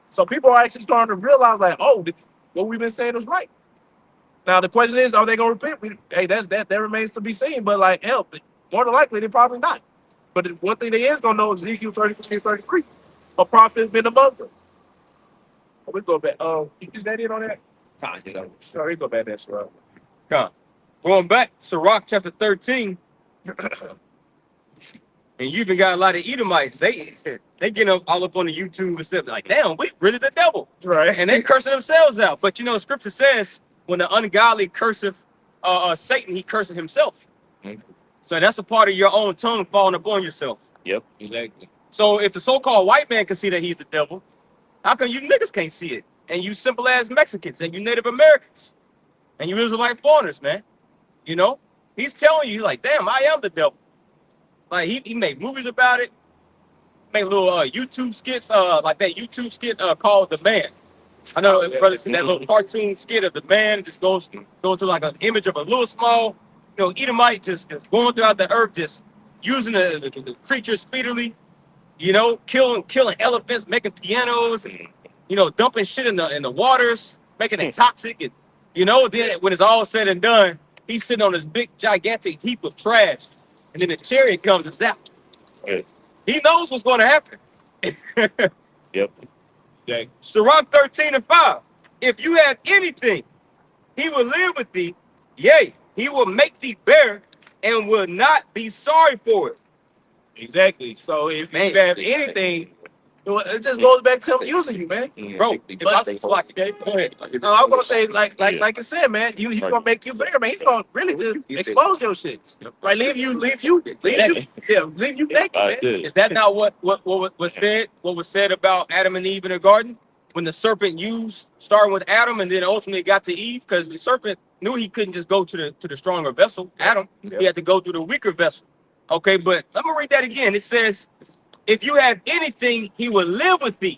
So people are actually starting to realize, like, oh, what we've been saying is right. Now the question is, are they gonna repent? Hey, that remains to be seen. But like, hell, more than likely they're probably not. But one thing they is gonna know is Ezekiel 33, a prophet has been among them. We go back. Is that it on that? Sorry, go back. That's right. Come. Going back, Sirach chapter 13, and you even got a lot of Edomites. They get all up on the YouTube and stuff. Like, damn, we really the devil. Right. And they cursing themselves out. But scripture says when the ungodly curseth Satan, he curseth himself. Mhm. So that's a part of your own tongue falling upon yourself. Yep. Exactly. So if the so-called white man can see that he's the devil, how come you niggas can't see it? And you simple ass Mexicans and you Native Americans and you Israelite foreigners, man. He's telling you, like, damn, I am the devil. Like he made movies about it, made little YouTube skits, like that YouTube skit called The Man. I know brother seen that little cartoon skit of the man just goes to like an image of a little small, Edomite just going throughout the earth, just using the creatures speedily, killing elephants, making pianos, and dumping shit in the waters, making it toxic, and then when it's all said and done, he's sitting on this big gigantic heap of trash, and then the chariot comes and zaps. Good. He knows what's going to happen. Yep. Yeah. Sirach 13 and 5. If you have anything, he will live with thee. Yea, he will make thee bear and will not be sorry for it. Exactly. So if you have anything, it just goes back to him using you, man. Bro, go ahead. No, I'm gonna say like I said, man. He's gonna make you bigger, man. He's gonna really just expose your shit, right? Leave you naked, man. Is that not what was said? What was said about Adam and Eve in the garden when the serpent starting with Adam and then ultimately got to Eve? Because the serpent knew he couldn't just go to the stronger vessel, Adam. He had to go through the weaker vessel. Okay, but let me read that again. It says, if you have anything, he will live with thee.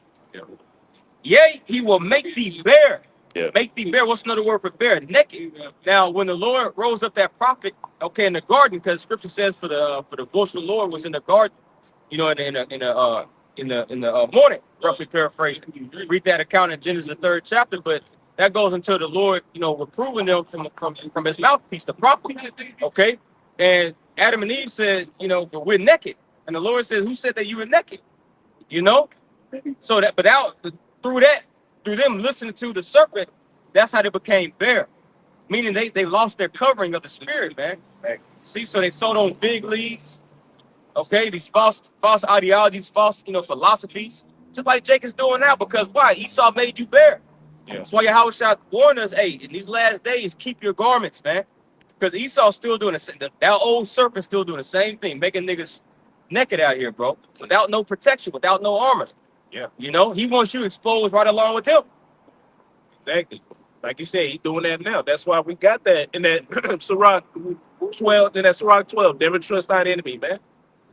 Yea, he will make thee bear. Yeah. Make thee bear. What's another word for bear? Naked. Now, when the Lord rose up that prophet, in the garden, because Scripture says for the voice of the Lord was in the garden, in the morning. Roughly paraphrasing. Read that account in Genesis the 3rd chapter, but that goes until the Lord, reproving them from his mouthpiece, the prophet. Okay, and Adam and Eve said, for we're naked. And the Lord said, who said that you were naked? So that, but through them listening to the serpent, that's how they became bare. meaning they lost their covering of the spirit, man. See, so they sold on fig leaves. Okay, these false ideologies, false philosophies, just like Jacob's doing now. Because why? Esau made you bare. Yeah. That's why Yahweh shall warn us, hey, in these last days, keep your garments, man. Because Esau's still doing the same. That old serpent's still doing the same thing, making niggas naked out here, bro, without no protection, without no armor. Yeah. He wants you exposed right along with him. Exactly. Like you said, he's doing that now. That's why we got that in that Sirach 12, in that Sirach 12, never trust thine enemy, man.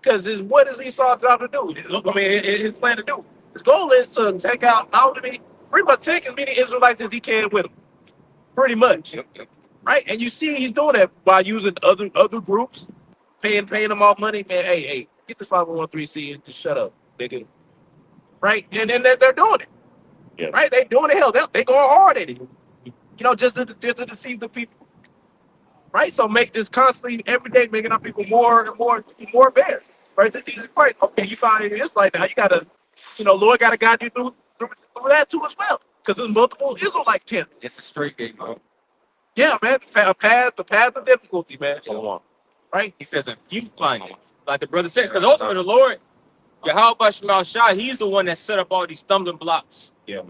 Because what is Esau trying to do? I mean, his plan to do. His goal is to take out, not only pretty much take as many Israelites as he can with him. Pretty much. Right? And you see he's doing that by using other groups, paying them off money. Man, hey, get this 501c and just shut up, nigga. Right? And then they're doing it. Yeah. Right? They doing it. Hell, they going hard at it. Just to deceive the people. Right? So make this constantly every day making our people more and more bad. Right? It's Jesus Christ. Okay, you found it. It's like now you gotta, Lord gotta guide you through that too as well. Because there's multiple Israelite camps. It's a straight game, bro. Yeah, man. The path of difficulty, man. Right? He says, if you find it, like the brother said, because ultimately the Lord, Yahweh Shema Shai, he's the one that set up all these stumbling blocks. Yeah.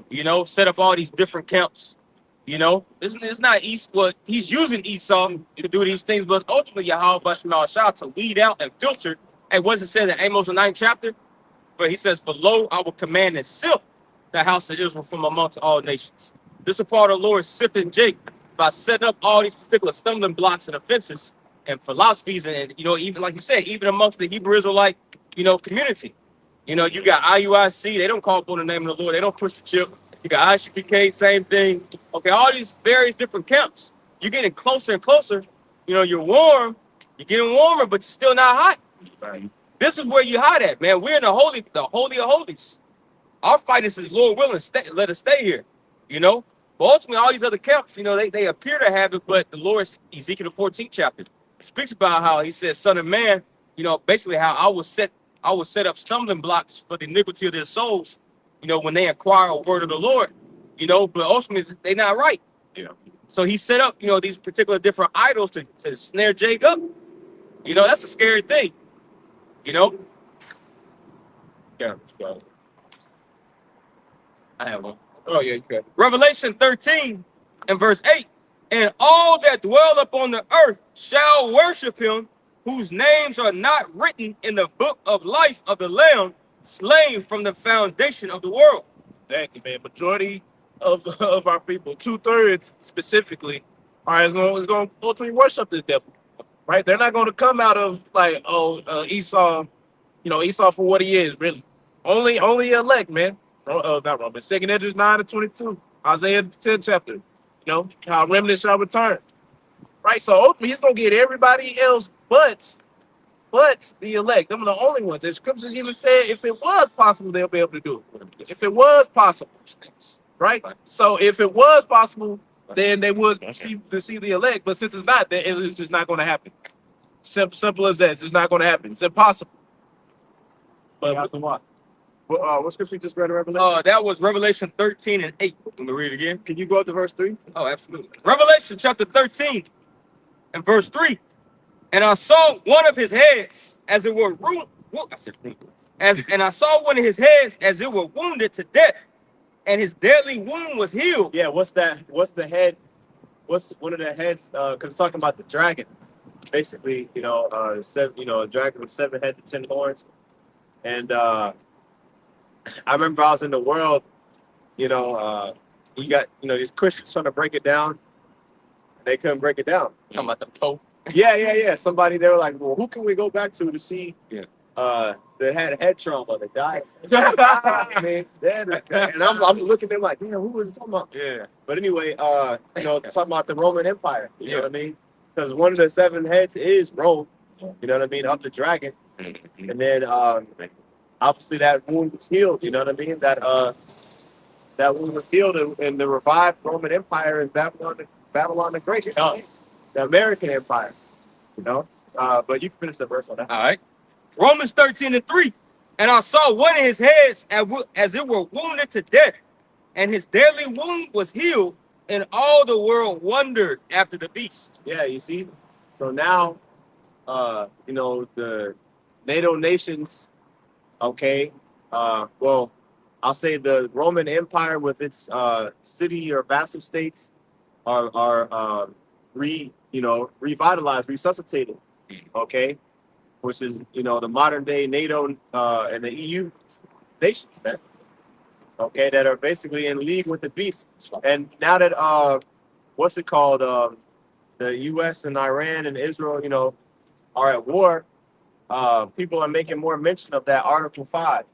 Set up all these different camps. It's not East. Well, he's using Esau to do these things, but it's ultimately Yahweh Shema Shai to weed out and filter. And what does it say in Amos the 9th chapter? But he says, for lo, I will command and sift the house of Israel from amongst all nations. This is part of the Lord sifting Jacob by setting up all these particular stumbling blocks and offenses and philosophies, and even like you said, even amongst the Hebrew Israelite, community. You got IUIC, they don't call upon the name of the Lord, they don't push the chip. You got ICPK, same thing. Okay, all these various different camps. You're getting closer and closer. You're warm, you're getting warmer, but you're still not hot. Right. This is where you hot at, man. We're in the holy of holies. Our fight is Lord willing, let us stay here. But ultimately, all these other camps, they appear to have it, but the Lord, Ezekiel the 14th chapter, speaks about how he says, son of man, basically how I will set up stumbling blocks for the iniquity of their souls, when they acquire a word of the Lord, but ultimately they're not right. Yeah. So he set up, these particular different idols to snare Jacob. That's a scary thing. Yeah. I have one. Oh yeah, you got. Revelation 13 and verse 8. And all that dwell upon the earth shall worship him, whose names are not written in the book of life of the Lamb, slain from the foundation of the world. Exactly, man. Majority of our people, 2/3 specifically, is going to ultimately worship this devil. Right? They're not going to come out of like, Esau, Esau for what he is, really. Only elect, man. Not Romans. 2 Esdras 9-22. Isaiah 10 chapter. How remnant shall return. Right? So ultimately he's going to get everybody else but the elect. Them are the only ones. The scriptures even said if it was possible, they'll be able to do it. If it was possible. Right? So if it was possible, then they would see the elect. But since it's not, then it's just not going to happen. Simple as that. It's just not going to happen. It's impossible. But what scripture you just read in Revelation? That was Revelation 13 and 8. Let me read it again. Can you go up to verse 3? Oh, absolutely. Revelation chapter 13 and verse 3. And I saw one of his heads as it were and I saw one of his heads as it were wounded to death, and his deadly wound was healed. Yeah, what's that? What's the head? What's one of the heads? Because it's talking about the dragon. Basically, a dragon with 7 heads and 10 horns. And I remember I was in the world. You got these Christians trying to break it down, and they couldn't break it down. Talking about the Pope. Yeah. Somebody, they were like, well, who can we go back to see? Yeah. That had head trauma, that died. I mean, and I'm looking at them like, damn, who was it talking about? Yeah. But anyway, talking about the Roman Empire. You know what I mean? Because one of the 7 heads is Rome. You know what I mean? Of the dragon. And then obviously that wound was healed. You know what I mean? That wound was healed, and the revived Roman Empire is Babylon the Great. The American Empire. But you can finish the verse on that. All right. Romans 13 and 3. And I saw one of his heads as it were wounded to death, and his deadly wound was healed, and all the world wondered after the beast. Yeah, you see. So now, you know, the NATO nations. Okay. Well, I'll say the Roman Empire with its city or vassal states are revitalized, resuscitated. Okay, which is the modern day NATO and the EU nations, man. Okay, that are basically in league with the beast. And now that what's it called? The U.S. and Iran and Israel, are at war. People are making more mention of that Article 5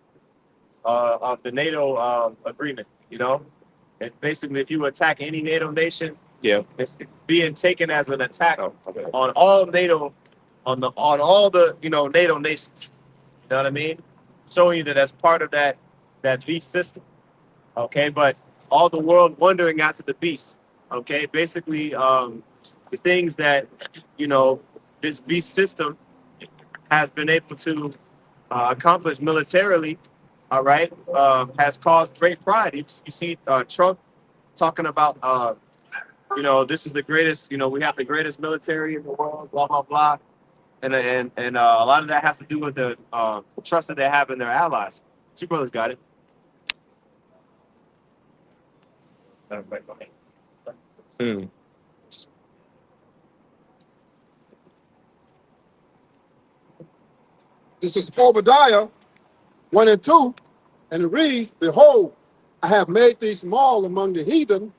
of the NATO agreement. And basically, if you attack any NATO nation, it's being taken as an attack on all NATO, on all the NATO nations. You know what I mean? Showing you that that's part of that beast system. Okay, but all the world wondering after the beast. Okay, basically, the things that this beast system has been able to accomplish militarily, all right, has caused great pride. You see Trump talking about, this is the greatest, we have the greatest military in the world, blah, blah, blah. And a lot of that has to do with the trust that they have in their allies. Two brothers got it. This is Obadiah 1 and 2, and it reads, Behold, I have made thee small among the heathen,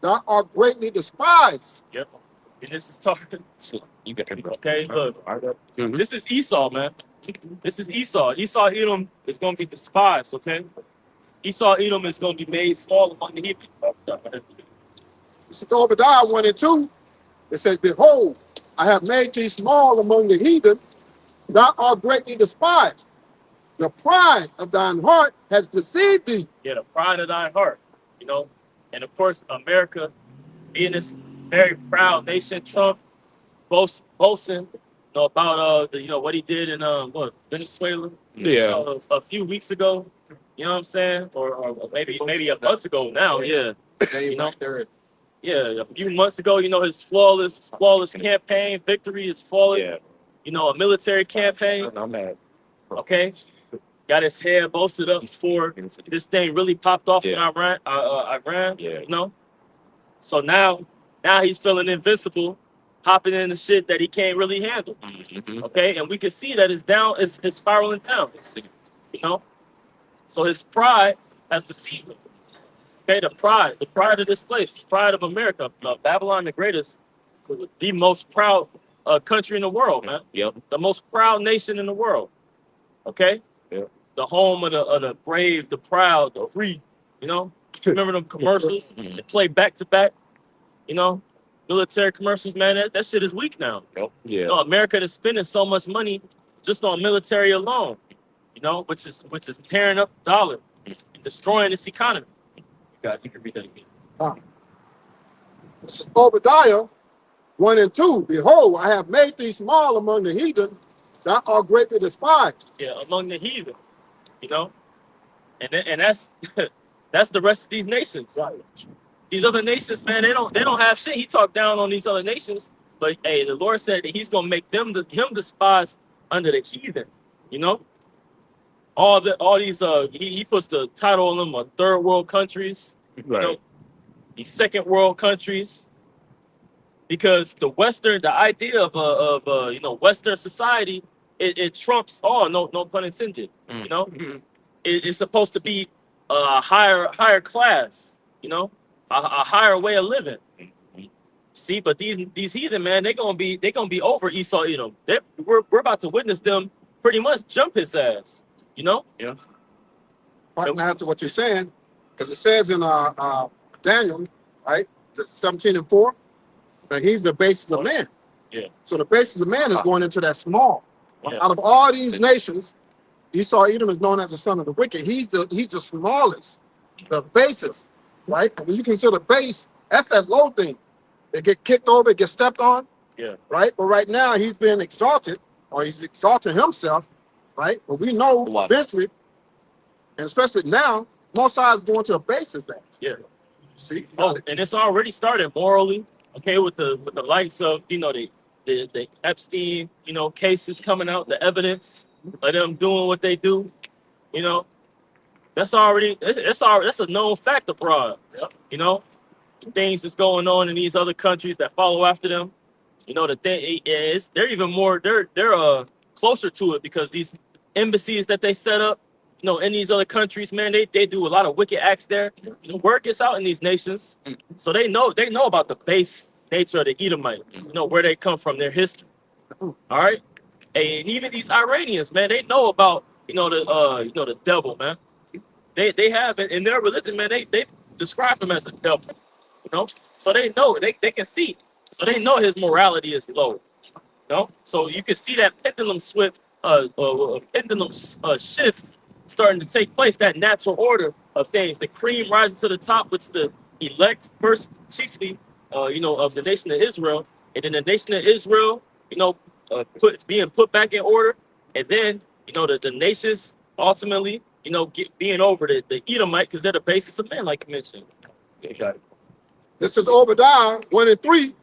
thou art greatly despised. Yep. And this is talking. You got it, okay, look. This is Esau, man. This is Esau. Esau Edom is going to be despised, okay? Esau Edom is going to be made small among the heathen. This is Obadiah 1 and 2. It says, Behold, I have made thee small among the heathen, thou art greatly despised. The pride of thine heart has deceived thee. Yeah, the pride of thine heart, And of course, America being this very proud nation, Trump boasting, about what he did in Venezuela, a few weeks ago, you know what I'm saying, or maybe a month ago now, yeah, a few months ago, his flawless campaign victory is flawless, a military campaign. I'm mad. Okay, got his head boasted up before this thing really popped off in Iran. So now he's feeling invincible, hopping into shit that he can't really handle. Okay, and we can see that it's spiraling down. So his pride has deceived him. Okay, the pride of this place, pride of America, Babylon the Greatest, the most proud country in the world, man. Yep. The most proud nation in the world. Okay. Yep. The home of the brave, the proud, the free. Remember them commercials? They play back to back. Military commercials, man. That shit is weak now. Yep. Yeah. America is spending so much money just on military alone. Which is tearing up the dollar, and destroying its economy. God, you can read that again. This is Obadiah 1 and 2. Behold, I have made thee small among the heathen, thou art greatly despised. Yeah, among the heathen, and that's that's the rest of these nations. Right. These other nations, man, they don't have shit. He talked down on these other nations, but hey, the Lord said that He's gonna make him despised under the heathen. All these he puts the title on them on third world countries, Right. These second world countries, because the idea of Western society, it trumps all. No pun intended. It's supposed to be a higher class. A higher way of living. See, but these heathen, man, they're gonna be over Esau Edom. We're about to witness them pretty much jump his ass. Yeah. Right now to what you're saying, because it says in Daniel, right, 17 and 4, that he's the basis of man. Yeah. So the basis of man is going into that small. Yeah. Out of all these nations, Esau Edom is known as the son of the wicked. He's the smallest, the basis, right? And when you consider base, that's that low thing. They get kicked over, it gets stepped on. Yeah. Right? But right now he's being exalted, or he's exalting himself, right? But we know eventually, and especially now, Mosai is going to a basis that. Yeah. See? Oh, and it's already started morally. Okay, with the likes of the Epstein cases coming out, the evidence of them doing what they do. You know, that's a known fact abroad. Yep. You know, things that's going on in these other countries that follow after them. You know, the thing is they're even more they're closer to it because these embassies that they set up, in these other countries, man, they do a lot of wicked acts there. Word gets out in these nations, so they know about the base nature of the Edomite. Where they come from, their history. All right, and even these Iranians, man, they know about the devil, man. They have it in their religion, man. They describe him as a devil. So they know they can see, so they know his morality is low. So you can see that pendulum shift starting to take place, that natural order of things, the cream rising to the top, which the elect first chiefly of the nation of Israel, and then the nation of Israel being put back in order, and then the nations ultimately being over the Edomite, because they're the basis of man, like you mentioned. Okay. This is Obadiah 1:3.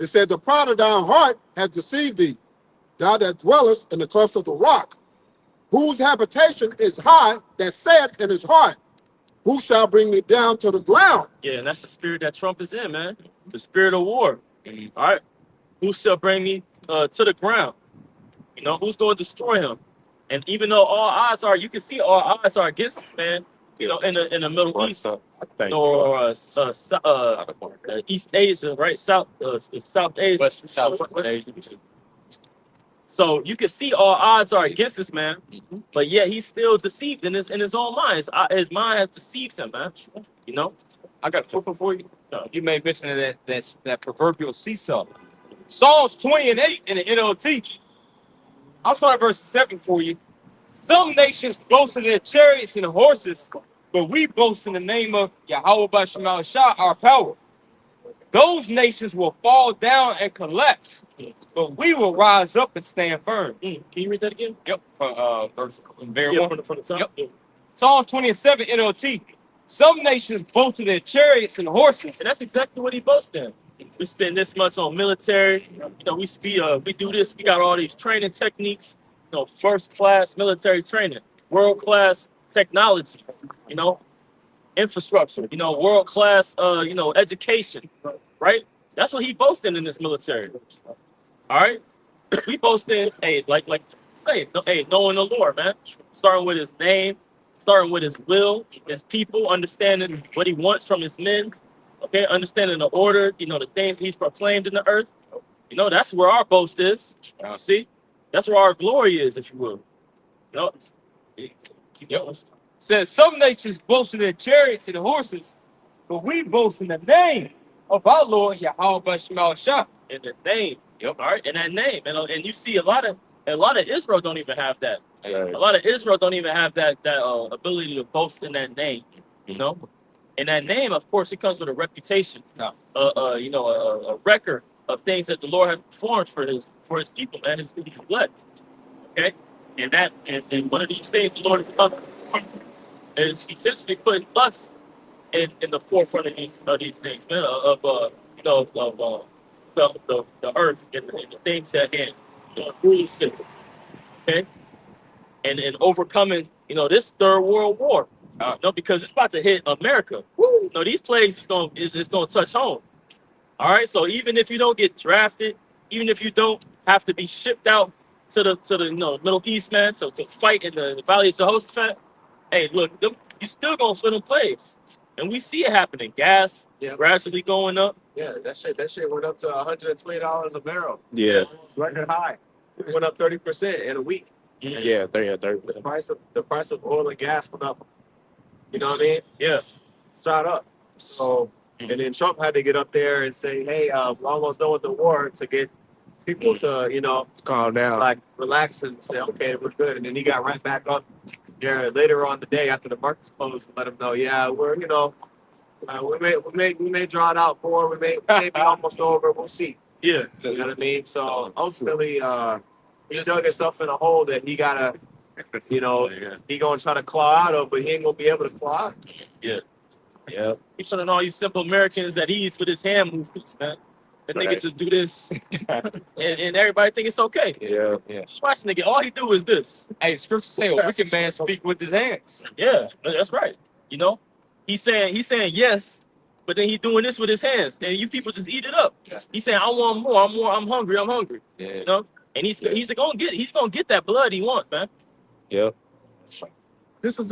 It said, the pride of thine heart has deceived thee, thou that dwellest in the clefts of the rock, whose habitation is high, that saith in his heart, who shall bring me down to the ground? Yeah, and that's the spirit that Trump is in, man. The spirit of war. All right. Who shall bring me to the ground? Who's going to destroy him? And even though all odds are, you can see all odds are against this man, in the Middle East, or East Asia, right? South Asia. West South Asia. So you can see all odds are against this man, but yet he's still deceived in his own mind. His mind has deceived him, man. I got a flipper for you. You made mention of that proverbial seesaw. Psalms 20 and 8 in the NLT. I'll start at verse 7 for you. Some nations boast in their chariots and horses, but we boast in the name of Yahweh Bashemal Shah, our power. Those nations will fall down and collapse, but we will rise up and stand firm. Can you read that again? Yep, from verse very Yeah, one. from the top. Yep. Psalms 27 NLT. Some nations boast in their chariots and horses. And that's exactly what he boasts in. We spend this much on military. We do this. We got all these training techniques. First class military training, world class technology. Infrastructure. World class. Education. Right. That's what he boasting in this military. All right. We boasting. Hey, knowing the Lord, man. Starting with his name. Starting with his will, his people, understanding what he wants from his men. Okay, understanding the order, the things he's proclaimed in the earth. That's where our boast is. See, that's where our glory is, if you will. Keep going. Says some nations boast in their chariots and horses, but we boast in the name of our Lord Yahweh Bashemal Shah. In the name. Yep. All right, in that name. And you see a lot of Israel don't even have that. Right. A lot of Israel don't even have that ability to boast in that name. And that name, of course, it comes with a reputation. A record of things that the Lord has performed for his people, man, his elect. Okay? And one of these things the Lord has done is essentially putting us in the forefront of these things, man, of the earth and the things at hand. Rule system. Okay? And overcoming, this third world war. Because it's about to hit America. Woo! These plagues is gonna touch home. All right. So even if you don't get drafted, even if you don't have to be shipped out to the Middle East, man, to fight in the Valley of Jehoshaphat, hey, look, you still gonna feel them plagues, and we see it happening. Gas gradually going up. Yeah, that shit went up to $120 a barrel. Yeah. It's record high. It went up 30% in a week. Yeah. 30. The price of oil and gas went up. You know what I mean? Yeah. Shot up. So, and then Trump had to get up there and say, "Hey, we're almost done with the war," to get people to, Calm down. like relax and say, "Okay, we're good." And then he got right back up there later on the day after the markets closed and let him know, "Yeah, we're, we may draw it out more. We may be almost over. We'll see." Yeah. You know what I mean? So ultimately, he dug himself in a hole that he gotta. He gonna try to claw out of, but he ain't gonna be able to claw out. Yeah. Yeah. He's putting all you simple Americans at ease with his hand movements, man. The nigga Right. just do this, and everybody think it's okay. Yeah. Just watch the nigga. All he do is this. Hey, scripture say a wicked man speak with his hands. Yeah, that's right. You know, he's saying yes, but then he doing this with his hands, and you people just eat it up. Yeah. He's saying, I want more. I'm hungry. I'm hungry. Yeah. You know, and he's gonna get that blood he wants, man. Yeah. This is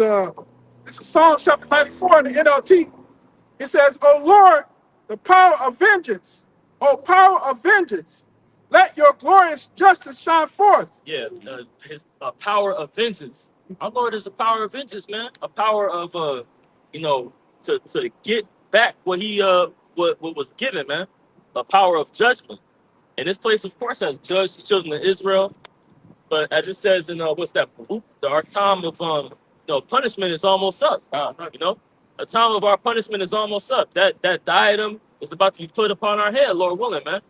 Psalm chapter 94 in the NLT. It says, "O Lord, the power of vengeance, O power of vengeance, let your glorious justice shine forth." Yeah, his power of vengeance. Our Lord is a power of vengeance, man. A power of to get back what he what was given, man. A power of judgment. And this place, of course, has judged the children of Israel. But as it says in what's that? Our time of punishment is almost up. You know, the time of our punishment is almost up. That diadem is about to be put upon our head, Lord willing, man.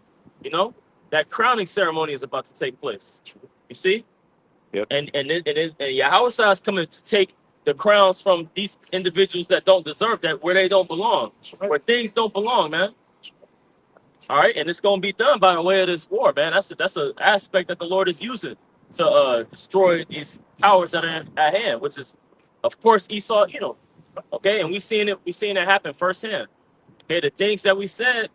You know, that crowning ceremony is about to take place. You see? Yep. And Yahushua is coming to take the crowns from these individuals that don't deserve that, where they don't belong, where things don't belong, man. All right, and it's gonna be done by the way of this war, man. That's an aspect that the Lord is using to destroy these powers that are at hand, which is, of course, Esau. You know, okay, and we seen it happen firsthand. Okay, the things that we said,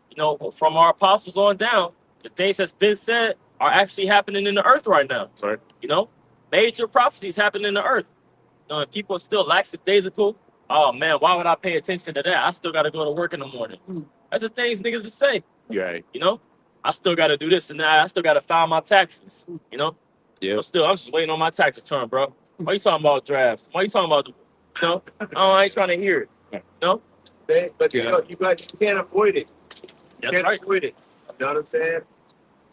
you know, from our apostles on down, the things that's been said are actually happening in the earth right now. Sorry. You know, major prophecies happen in the earth. You know, and people are still lackadaisical. Oh man, why would I pay attention to that? I still got to go to work in the morning. That's the things niggas to say. You're right. You know, I still got to do this and that. I still got to file my taxes. You know, Yeah. but still, I'm just waiting on my tax return, bro. Why you talking about drafts? Why you talking about? You know, oh, I ain't trying to hear it. You know, But Yeah. you can't avoid it. that's Can't right. avoid it. You know what I'm saying?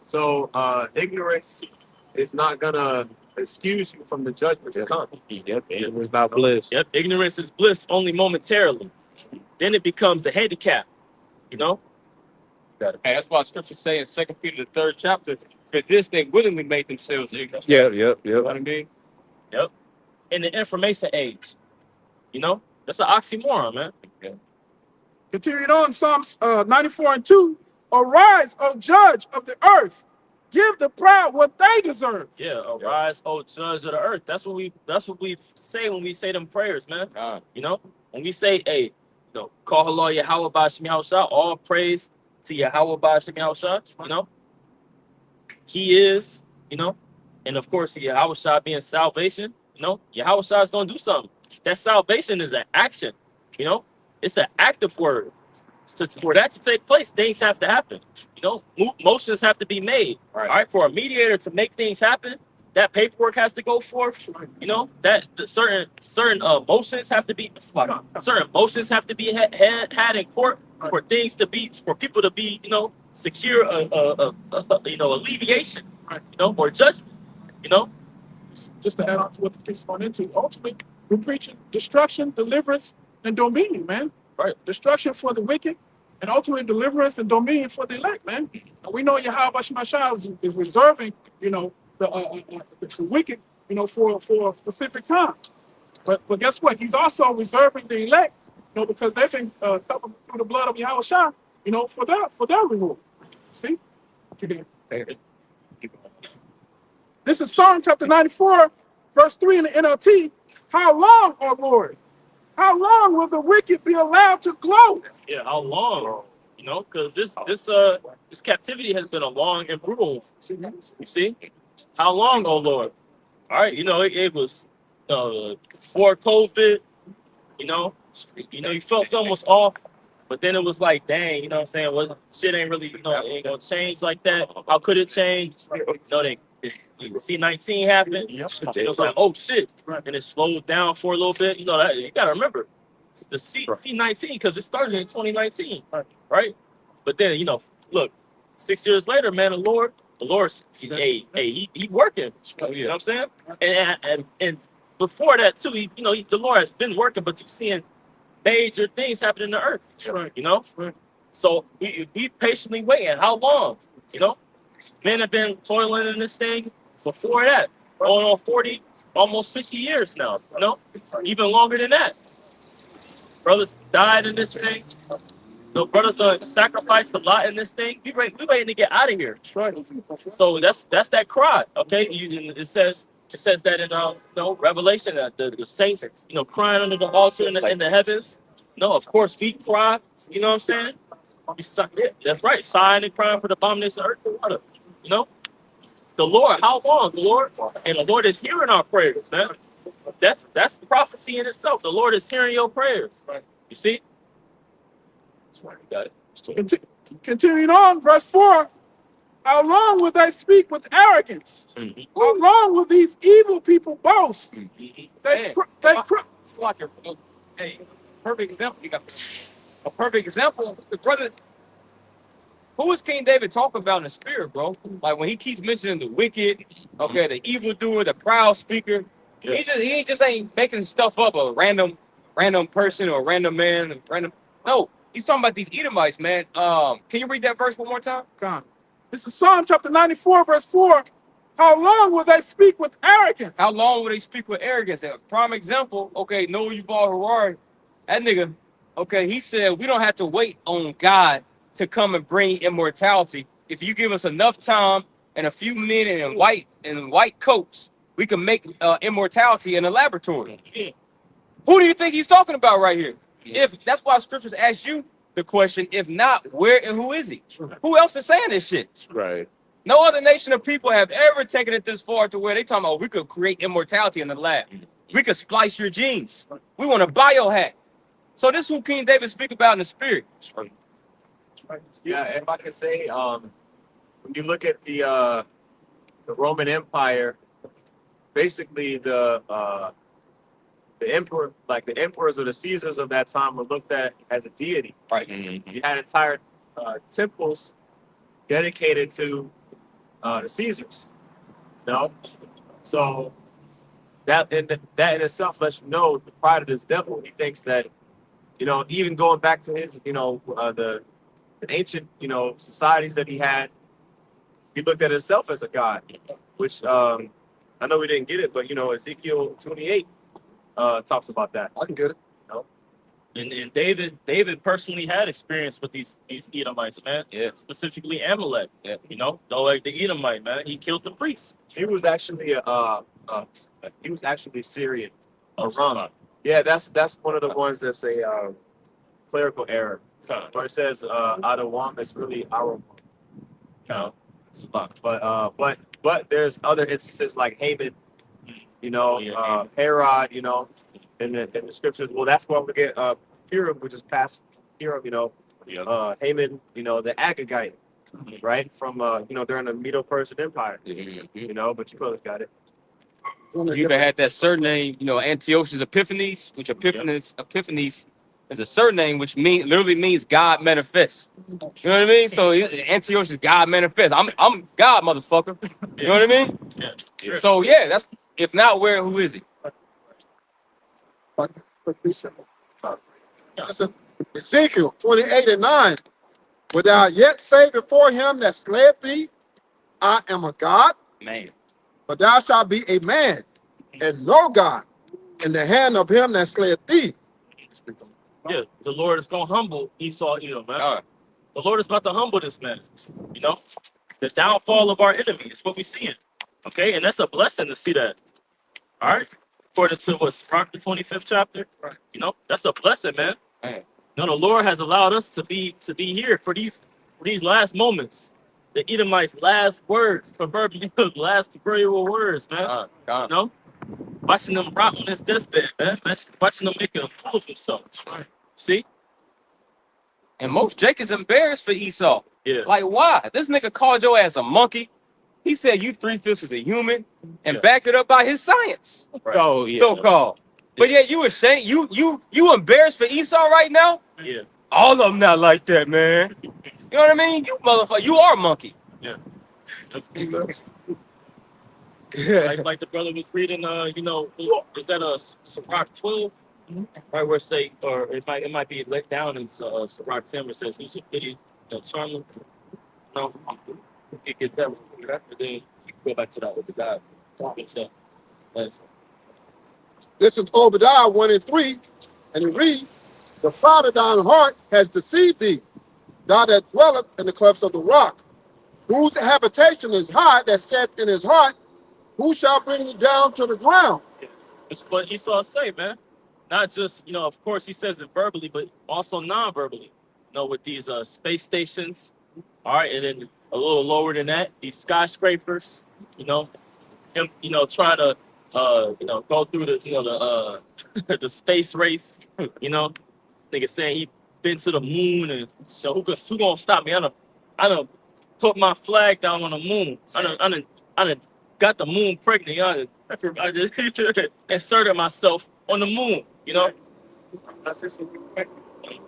So ignorance is not gonna excuse you from the judgment to come. Yep. It was not bliss. Yep, ignorance is bliss only momentarily. Then it becomes a handicap. You know. Hey, that's why scripture say in 2 Peter the 3rd chapter, for this they willingly made themselves ignorant. Yep. You know Yep. what I mean? Yep. In the information age. You know, that's an oxymoron, man. Continuing on, Psalms 94 and 2. "Arise, O judge of the earth, give the proud what they deserve." Yeah, arise, O judge of the earth. That's what we say when we say them prayers, man. You know, when we say, hey, you know, call Allah Yahweh Bashim Yahushua, all praise to Yahweh Bashim Yahushua, you know. He is, you know, and of course Yahushua being salvation, you know, Yahushua is gonna do something. That salvation is an action, you know, it's an active word. So for that to take place, things have to happen. You know, motions have to be made. Right. All right, for a mediator to make things happen, that paperwork has to go forth. You know, that the certain motions have to be certain motions have to be had in court for things to be for people to be, you know, secure you know, alleviation, you know, or judgment. You know, Just to add on to what the priest is going into, ultimately, we're preaching destruction, deliverance, and dominion, man. Right. Destruction for the wicked, and ultimately deliverance and dominion for the elect, man. And we know Yahweh Shemashah is reserving, you know, the wicked, you know, for a specific time. But guess what? He's also reserving the elect, you know, because they've been covered through the blood of Yahweh Shah, you know, for their reward. See? This is Psalm chapter 94, verse 3 in the NLT. "How long, O Lord? How long will the wicked be allowed to gloat?" yeah, how long? You know, because this captivity has been a long and brutal. You see, how long, oh Lord? All right, you know, it was before COVID. You know, you felt something was off, but then it was like, dang, you know what I'm saying? Well, shit ain't really, you know, it ain't gonna change like that. How could it change? You know, C-19 happened. It was like, oh shit, and it slowed down for a little bit. You know, that you gotta remember the C-19 because it started in 2019, right? But then, you know, look, 6 years later, man, the Lord, he working. You know what I'm saying? And before that too, the Lord has been working, but you're seeing major things happen in the earth. Right. You know, so we patiently waiting. How long? You know, men have been toiling in this thing before that, going on 40, almost 50 years now. You know, even longer than that. brothers died in this thing. The brothers sacrificed a lot in this thing. We waiting to get out of here. So that's that cry. Okay, it says that in Revelation that the saints crying under the altar in the heavens. No, of course we cry. You know what I'm saying? Yeah, that's right. Sighing and crying for the abomination of earth and water. You know, the Lord. How long, the Lord? And the Lord is hearing our prayers, man. That's prophecy in itself. The Lord is hearing your prayers. You see? That's right. You got it. Continuing on, verse 4. How long will they speak with arrogance? Mhm. How long will these evil people boast? Mhm. They It's like hey, perfect example. You got a perfect example. The brother, who is King David talking about in the spirit, bro? Like when he keeps mentioning the wicked, okay, the evildoer, the proud speaker. Yeah. He just ain't making stuff up, a random person or a random man, No, he's talking about these Edomites, man. Can you read that verse one more time? God. This is Psalm chapter 94, verse 4. How long will they speak with arrogance? How long will they speak with arrogance? A prime example, okay, Noah Yuval Harari, that nigga, okay, he said we don't have to wait on God to come and bring immortality. If you give us enough time and a few men in white coats, we can make immortality in a laboratory. Yeah. Who do you think he's talking about right here? If that's why scriptures ask you the question, if not, where and who is he? Who else is saying this shit? Right. No other nation of people have ever taken it this far to where they talking about we could create immortality in the lab. We could splice your genes. We want a biohack. So this is who King David speak about in the spirit. Yeah, if I could say, when you look at the Roman Empire, basically the emperor, like the emperors or the Caesars of that time, were looked at as a deity. Right. You had entire temples dedicated to the Caesars. You know, so that in itself lets you know the pride of this devil. He thinks that, even going back to his, the ancient, societies that he had, he looked at himself as a god, which I know we didn't get it, but Ezekiel 28 talks about that. I can get it. And David personally had experience with these Edomites, man. Yeah. Specifically Amalek. Yeah. Though like the Edomite, man, he killed the priests. He was actually Syrian. Aram. Yeah, that's one of the ones that's a clerical error. Where it says Adawam, it's really Aram. But there's other instances like Haman, Herod, in the scriptures. Well, that's where we get Purim, which is past Purim, Haman, the Agagite, right? From during the Medo-Persian Empire. But you brothers got it. You even had that surname, Antiochus Epiphanes, which Epiphanes is a surname which literally means God manifests. You know what I mean? So Antiochus is God manifests. I'm God, motherfucker. You know what I mean? Yeah. Sure. So yeah, that's if not where, who is he? Listen, Ezekiel 28:9. Wilt thou yet say before him that slayeth thee, I am a God? Man. But thou shalt be a man, and no God, in the hand of him that slayeth thee. Yeah, the Lord is gonna humble Esau, man. God. The Lord is about to humble this man. The downfall of our enemy is what we see. Okay, and that's a blessing to see that. All right, according to Sirach, the 25th chapter. That's a blessing, man. Man. The Lord has allowed us to be here for these last moments. The Edomites' last words, last proverbial words, man. God. Watching them rot on his deathbed, man. Watching them make a fool of himself. See? And most Jacob's embarrassed for Esau. Yeah. Like, why? This nigga called your ass a monkey. He said you 3/5 is a human and backed it up by his science. Right. Oh yeah. So-called. But yeah, you ashamed. You embarrassed for Esau right now? Yeah. All of them not like that, man. You know what I mean? You motherfucker, you are a monkey. Yeah. like the brother was reading, is that Sirach 12? Right where it say, or it might be let down in Sirach 10 where it says, who's a pity, charming. No, you get that, and then you can go back to that with the God. This is Obadiah 1:3, and it reads, The proud of thine heart has deceived thee. Thou that dwelleth in the clefts of the rock, whose habitation is high, that saith in his heart, who shall bring me down to the ground? It's what Esau say, man. Not just, of course he says it verbally, but also non-verbally. With these space stations, all right, and then a little lower than that, these skyscrapers, him, trying to go through the, the space race, nigga saying he been to the moon and who gonna stop me? I done put my flag down on the moon. I done got the moon pregnant. I just inserted myself on the moon.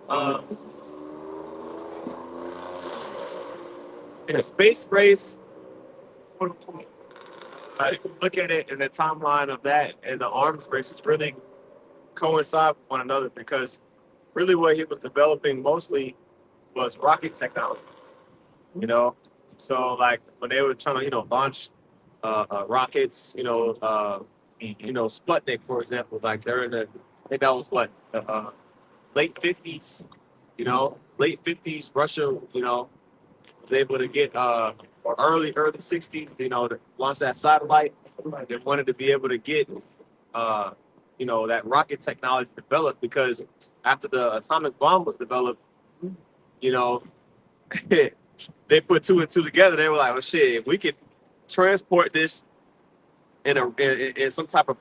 Uh, In a space race, I look at it in the timeline of that and the arms races really coincide with one another because really what he was developing mostly was rocket technology. So like when they were trying to launch rockets, Sputnik for example, like they're in the I think that was what late 50s, late 50s Russia, was able to get or early 60s, to launch that satellite. They wanted to be able to get that rocket technology developed because after the atomic bomb was developed, you know, they put two and two together. They were like, "Well, shit, if we could transport this in some type of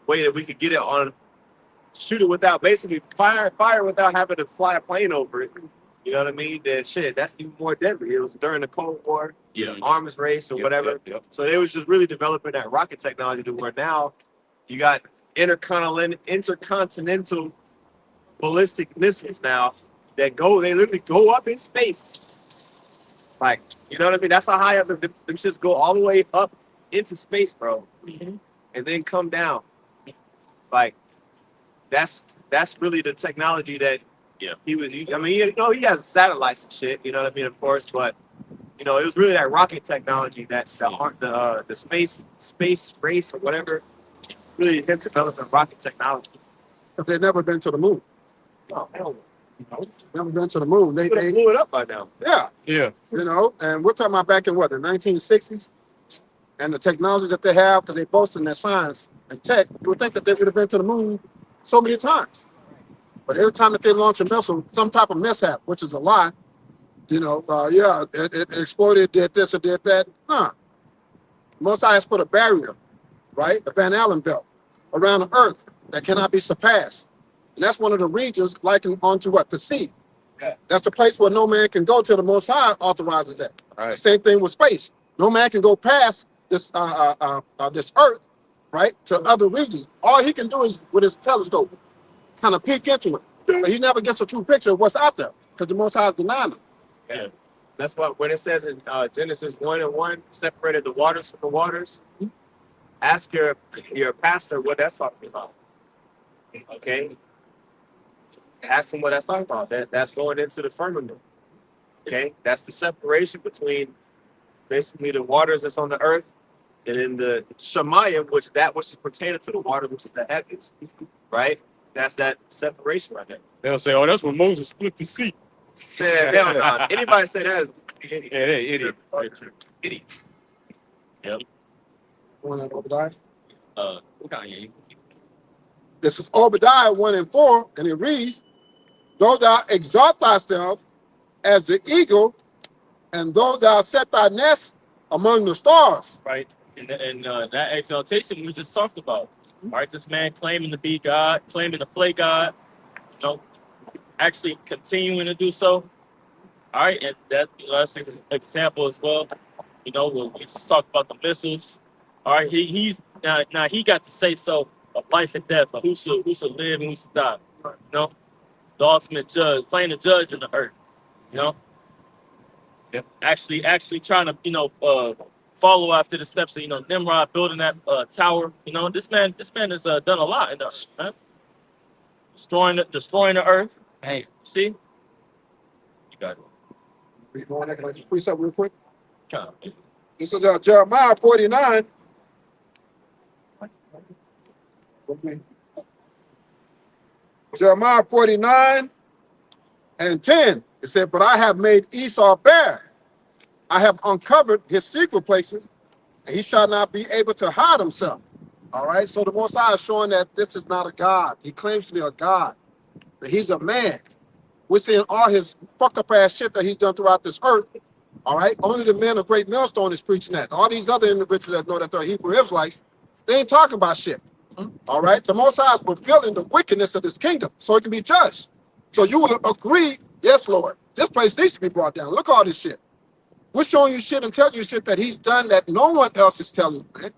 way that we could get it on, shoot it without basically fire without having to fly a plane over it." You know what I mean? That shit, that's even more deadly. It was during the Cold War, arms race or whatever. So they was just really developing that rocket technology to where now you got intercontinental ballistic missiles now that they literally go up in space. Like, you know what I mean? That's how high up them shits go all the way up into space, bro. And then come down. Like, that's really the technology that he was using. I mean, he has satellites and shit, you know what I mean, of course, but it was really that rocket technology that the space race or whatever, really him developing rocket technology. But they've never been to the moon. Oh, hell no. Never been to the moon. They blew it up by now. Yeah. And we're talking about back in the 1960s, and the technology that they have, because they boast in their science and tech, you would think that they would have been to the moon so many times. But every time that they launch a missile, some type of mishap, which is a lie, it exploded, did this or did that. Most High has put a barrier, right? The Van Allen belt around the earth that cannot be surpassed. And that's one of the regions likened onto what? The sea. Yeah. That's the place where no man can go till the Most High authorizes that. Right. Same thing with space. No man can go past this this earth, right, to other regions. All he can do is with his telescope kind of peek into it. But he never gets a true picture of what's out there because the Most High is denying him. Yeah. That's why when it says in Genesis 1:1, separated the waters from the waters, ask your pastor what that's talking about. Okay? Ask him what that's talking about. That's going into the firmament. Okay? That's the separation between basically the waters that's on the earth and then the Shemayim, which is pertaining to the water, which is the heavens. Right? That's that separation right there. They'll say, "Oh, that's when Moses split the sea." Yeah, hell no. Anybody say that is an idiot. Yeah, they're idiot. Idiot. Yep. One of Obadiah. Kanye. This is Obadiah 1:4, and it reads, "Though thou exalt thyself as the eagle, and though thou set thy nest among the stars." Right. And that exaltation we just talked about. All right, this man claiming to be God, claiming to play God, actually continuing to do so. All right, and that's an example as well. We just talked about the missiles. All right, he's now he got to say so of life and death, of who should live and who should die. The ultimate judge, playing the judge in the earth. Actually trying to follow after the steps of Nimrod building that tower. This man has done a lot in the earth, man. Destroying the earth. Hey, see? You got it. Read more, can I just precept real quick? Come on. This is Jeremiah 49. Jeremiah 49 and 10. It said, but I have made Esau bare. I have uncovered his secret places, and he shall not be able to hide himself. All right. So the Most High is showing that this is not a God. He claims to be a God, but he's a man. We're seeing all his fucked up ass shit that he's done throughout this earth. All right. Only the men of Great Millstone is preaching that. All these other individuals that know that they're Hebrew Israelites, they ain't talking about shit. All right. The Most High is revealing the wickedness of this kingdom so it can be judged. So you will agree, yes, Lord, this place needs to be brought down. Look at all this shit. We're showing you shit and telling you shit that he's done that no one else is telling you, man.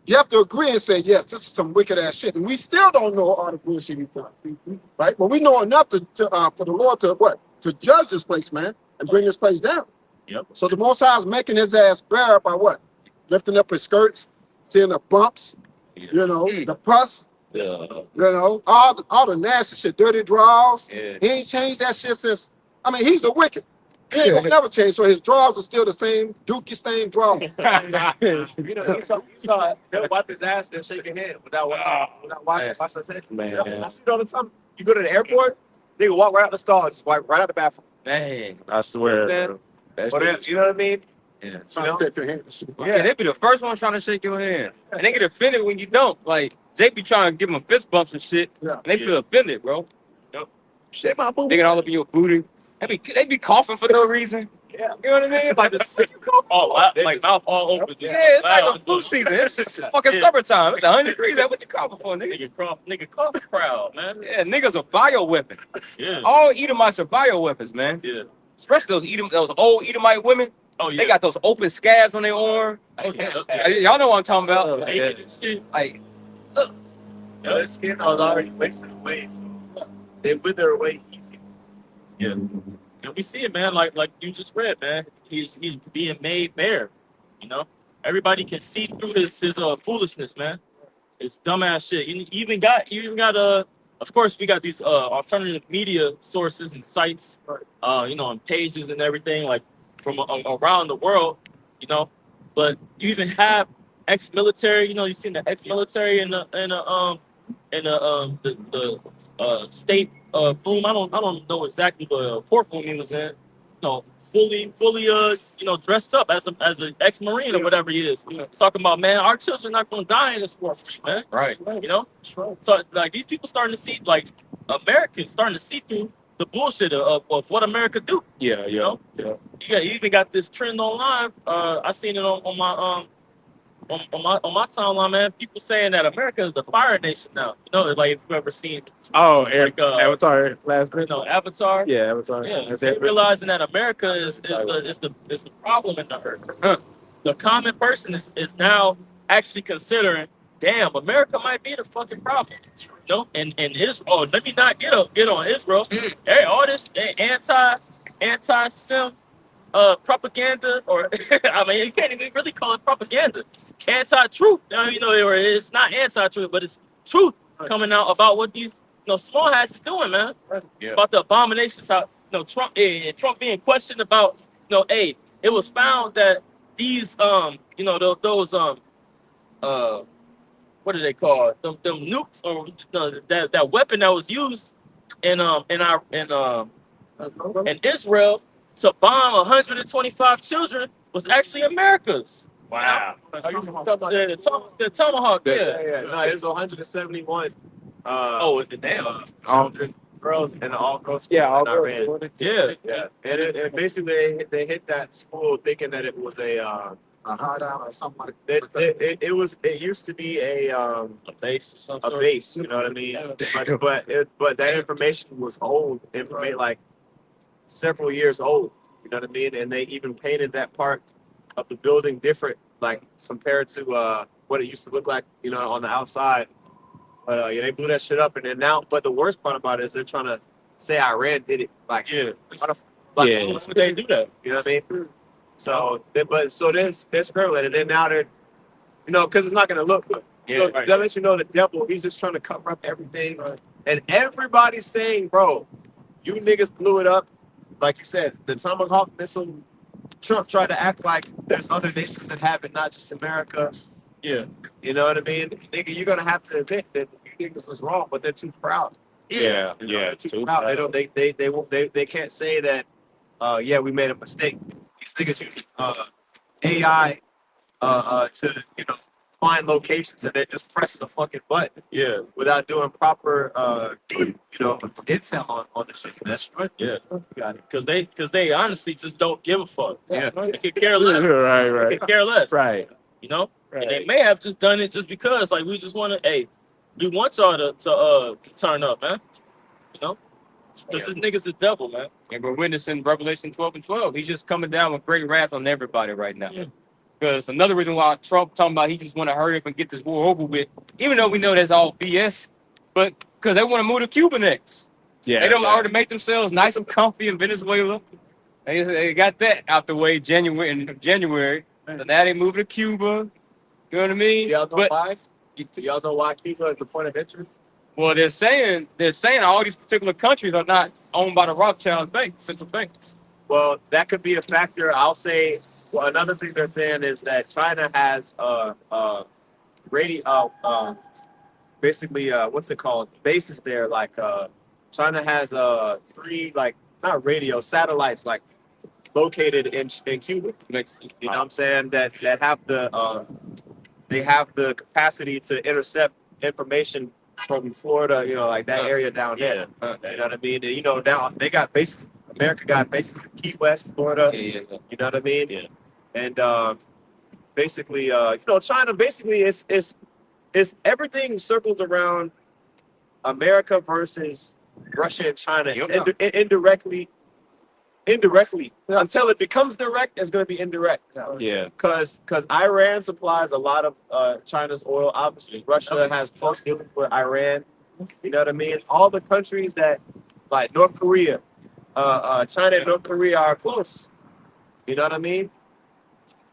You have to agree and say, yes, this is some wicked ass shit. And we still don't know all the bullshit he's done. Right? But we know enough for the Lord to what? To judge this place, man, and bring this place down. Yep. So the Most High is making his ass bare by what? Lifting up his skirts, seeing the bumps, you know, the pus, you know, all the nasty shit, dirty draws. Yeah. He ain't changed that shit since, I mean, he's a wicked. He ain't gonna never change. So his draws are still the same dookie stained draws. You know, you saw they'll wipe his ass and shake your hand without wiping. Man. I see it all the time. You go to the airport, they can walk right out the stall and just wipe right out the bathroom. Man, I swear. Bro. That's Or you know what I mean? yeah. Trying to take your hand and shit. Yeah, they be the first ones trying to shake your hand. And they get offended when you don't. Like, Jay be trying to give them fist bumps and shit. Yeah. And they feel offended, bro. Shit, my boo. They get all up in your booty. They be coughing for no reason. Yeah. You know what I mean? Like, you cough. All out, like mouth all open. Yeah, it's like the flu season. It's just fucking stubborn time. It's 100 degrees. That's what you coughing for, nigga. Nigga cough proud, man. Yeah, niggas are bioweapon. Yeah. All Edomites are bioweapons, man. Yeah. Especially those old Edomite women. Oh yeah. They got those open scabs on their arm. Oh, yeah. Y'all know what I'm talking about. Naked and shit. Like, Their skin was already wasted away, so they wither away easy. Yeah. And we see it, man. Like you just read, man. He's being made bare. You know, everybody can see through his foolishness, man. It's dumbass shit. You even got of course we got these alternative media sources and sites, you know, and pages and everything like from around the world, you know. But you even have ex-military. You know, you seen the ex-military in the state boom. I don't know exactly what courtroom he was in. You know, fully you know, dressed up as an ex-marine or whatever he is. Talking about, man, our children are not gonna die in this war, man. right. You know? So like these people starting to see, like Americans starting to see through the bullshit of what America do. Yeah, You know? yeah. You even got this trend online. I seen it on my on my timeline, man. People saying that America is the fire nation now. You know, like if you've ever seen Oh, like Avatar last you night. know, Avatar. Yeah, Avatar. Yeah, That's they it. realizing that America is the problem in the earth. The common person is now actually considering, damn, America might be the fucking problem. You know, and Israel. Let me not get on Israel. Hey, all this anti-sim propaganda, or I mean, you can't even really call it propaganda. Anti-truth. You know, or it's not anti-truth, but it's truth coming out about what these small hats is doing, man. Yeah. About the abominations, how Trump being questioned about, hey, it was found that these those what do they call it? Them nukes or that weapon that was used in Israel to bomb 125 children was actually America's. Wow. The Tomahawk. Yeah. No, it's 171. Oh, damn. Children, girls, and all girls. Yeah, all not red. Yeah. Yeah, and basically they hit that school thinking that it was A hideout or something like that. it used to be A base or something. a base, you know what I mean? But that information was old, information like several years old, you know what I mean? And they even painted that part of the building different, like compared to what it used to look like, on the outside. But yeah, they blew that shit up, and then now. But the worst part about it is they're trying to say Iran did it. Like, Yeah. Yeah. That's what they do that. you know what I mean? So, they're scrambling, and then now they're, because it's not gonna look good. Yeah, So right. that lets you know the devil, he's just trying to cover up everything. And everybody's saying, bro, you niggas blew it up. Like you said, the Tomahawk missile, Trump tried to act like there's other nations that have it, not just America. Yeah. You know what I mean? Nigga, you're gonna have to admit that you niggas was wrong, but they're too proud. You know, they're too proud. They don't. They can't say that. Yeah, we made a mistake. These niggas use AI to find locations and then just press the fucking button Yeah, without doing proper intel on the shit. That's right. yeah. You got it. Because they honestly just don't give a fuck. Yeah. They could care less. Right, They could care less. right, You know? And they right. may have just done it just because, like, we just want to, hey, we want y'all to turn up, man. You know? Because this nigga's the devil, man. And we're witnessing Revelation 12 and 12. He's just coming down with great wrath on everybody right now. Yeah. Because another reason why Trump talking about he just want to hurry up and get this war over with, even though we know that's all BS, but because they want to move to Cuba next. Yeah. They don't already make themselves nice and comfy in Venezuela. They got that out the way in January. So now they move to Cuba. You know what I mean? Y'all know But why? Y'all know why Cuba is the point of interest? well, they're saying all these particular countries are not owned by the Rothschild Bank, central banks. Well, that could be a factor. I'll say. Well, another thing they're saying is that China has basically what's it called, bases there. Like China has 3 like not radio satellites like located in Cuba. You know what I'm saying? That have they have the capacity to intercept information from Florida, like that area down there. You know what I mean? And, now they got bases. America got bases in Key West, Florida. Yeah. You know what I mean? Yeah. And basically, China basically is everything circles around America versus Russia and China. Indirectly, until it becomes direct, it's going to be indirect. Yeah. Because Iran supplies a lot of China's oil. Obviously, Russia has close dealings with Iran. You know what I mean? All the countries that, like North Korea, China and North Korea are close. You know what I mean?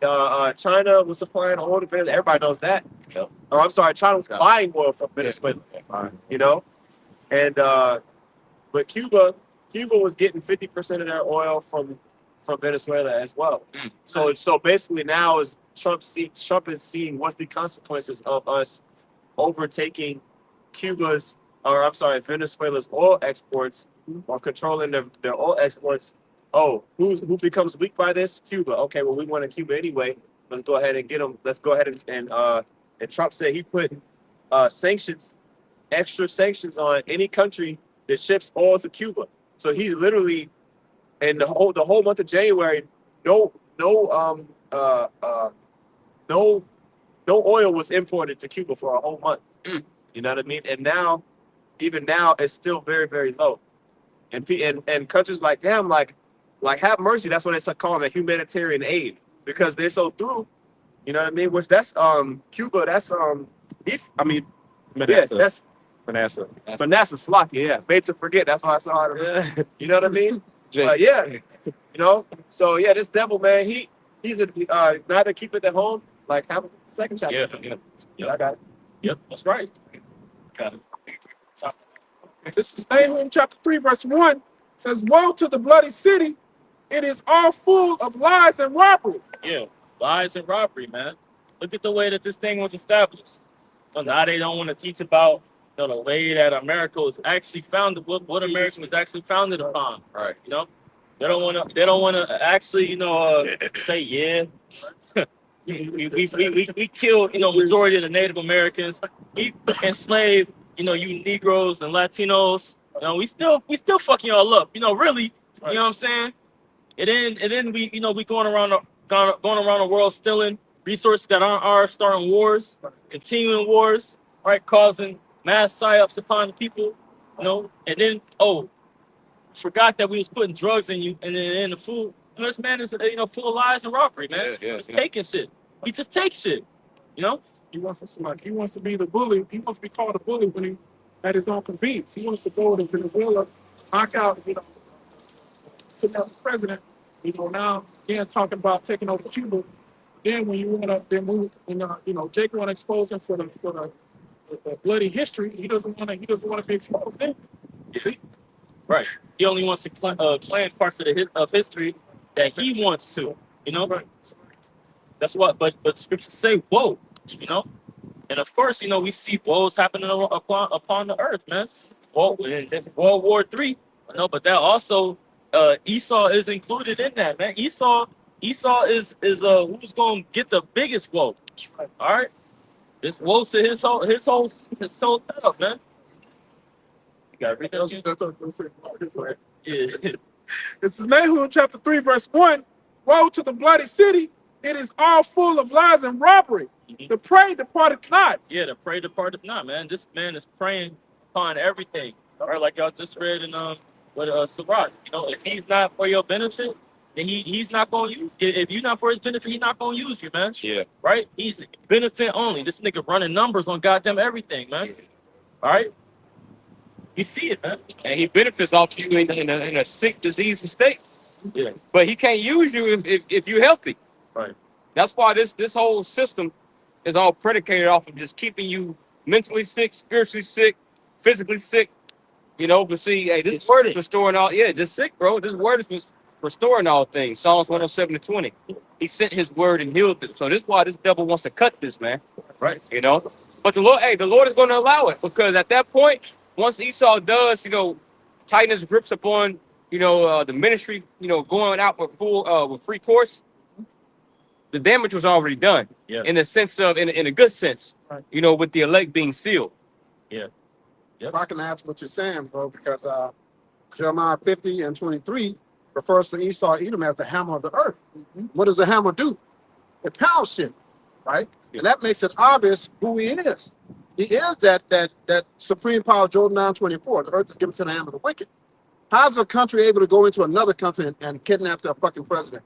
China was supplying oil to Venezuela. Everybody knows that. Yep. Or I'm sorry, China was buying oil from Venezuela. And but Cuba was getting 50% of their oil from Venezuela as well. So basically now is Trump is seeing what's the consequences of us overtaking Venezuela's oil exports or controlling their oil exports. Oh, who becomes weak by this? Cuba. Okay, well, we want to Cuba anyway. Let's go ahead and get them. Let's go ahead and Trump said he put extra sanctions on any country that ships oil to Cuba. So he's literally in the whole month of January, no oil was imported to Cuba for a whole month. You know what I mean? And even now, it's still very, very low. And countries like damn, like have mercy. That's what it's calling a humanitarian aid because they're so through. You know what I mean? Which that's Cuba. That's that's Manasseh Slocky. Yeah, made to forget. That's why I saw it. You know what I mean? But So yeah, this devil man, he's neither keep it at home. Like have a second chapter. Yeah. I got it. Yep, that's right. Got it. This is Nahum chapter 3, verse 1. It says, woe to the bloody city. It is all full of lies and robbery. Yeah, lies and robbery, man. Look at the way that this thing was established. So now they don't want to teach about the way that America was actually founded, what America was actually founded upon. Right. They don't want to actually, say, yeah. we killed, majority of the Native Americans. We enslaved, you Negroes and Latinos. We still fucking y'all up. Really. Right. You know what I'm saying? And then we going around the world stealing resources that aren't ours, starting wars, continuing wars, right? Causing mass psyops upon the people, and then forgot that we was putting drugs in you and in the food. And this man is full of lies and robbery, man. He's taking shit. He just takes shit. He wants to be the bully. He wants to be called a bully when he at his own convenience. He wants to go to Venezuela, knock out, put out the president. Now again talking about taking over Cuba. Then when you want to, Jake want to expose him for the bloody history. He doesn't want to be exposed then. You see? Right. He only wants to claim parts of history that he wants to. Right. That's what. But scriptures say, "Whoa," And of course, we see woes happening upon the earth, man. Well, in World War III. No, but that also Esau is included in that, man. Esau is who's gonna get the biggest woe. All right, this woe to his whole setup, man. You gotta read that. Yeah. This is Nahum chapter 3, verse 1. Woe to the bloody city. It is all full of lies and robbery. The prey departed not. Yeah, the prey departeth not, man. This man is preying upon everything. All right, like y'all just read in with Sirach. You know, if he's not for your benefit, then he's not gonna use. If you're not for his benefit, he's not gonna use you, man. Yeah. Right? He's benefit only. This nigga running numbers on goddamn everything, man. All right. You see it, man. And he benefits off you in a sick, diseased state. Yeah. But he can't use you if you're healthy. Right. That's why this whole system is all predicated off of just keeping you mentally sick, spiritually sick, physically sick. You know, but see, hey, this It's word sick. is restoring all. Yeah, just sick, bro. This word is restoring all things. Psalms 107-20. He sent his word and healed them. So this is why this devil wants to cut this, man. Right. You know, but the Lord is going to allow it, because at that point, once Esau does, tighten his grips upon, the ministry, going out with free course, the damage was already done. Yeah. In the sense of, in a good sense, Right. with the elect being sealed. Yeah. If I can ask what you're saying, bro, because Jeremiah 50 and 23 refers to Esau Edom as the hammer of the earth. What does the hammer do? It pounds shit, right? And that makes it obvious who he is. He is that supreme power of Job 9:24. The earth is given to the hand of the wicked. How's a country able to go into another country and kidnap their fucking president?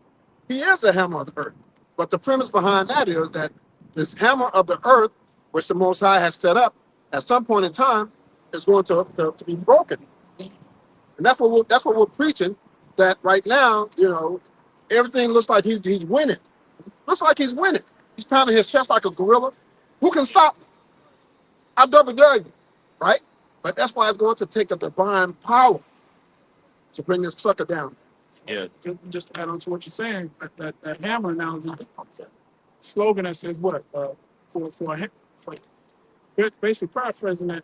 He is the hammer of the earth. But the premise behind that is that this hammer of the earth, which the Most High has set up, at some point in time, is going to be broken. And that's what we're preaching. That right now, everything looks like he's winning. Looks like he's winning. He's pounding his chest like a gorilla. Who can stop him? I double dare you, right? But that's why it's going to take a divine power to bring this sucker down. Yeah. Just to add on to what you're saying, that hammer analogy, slogan that says what? For basically paraphrasing that,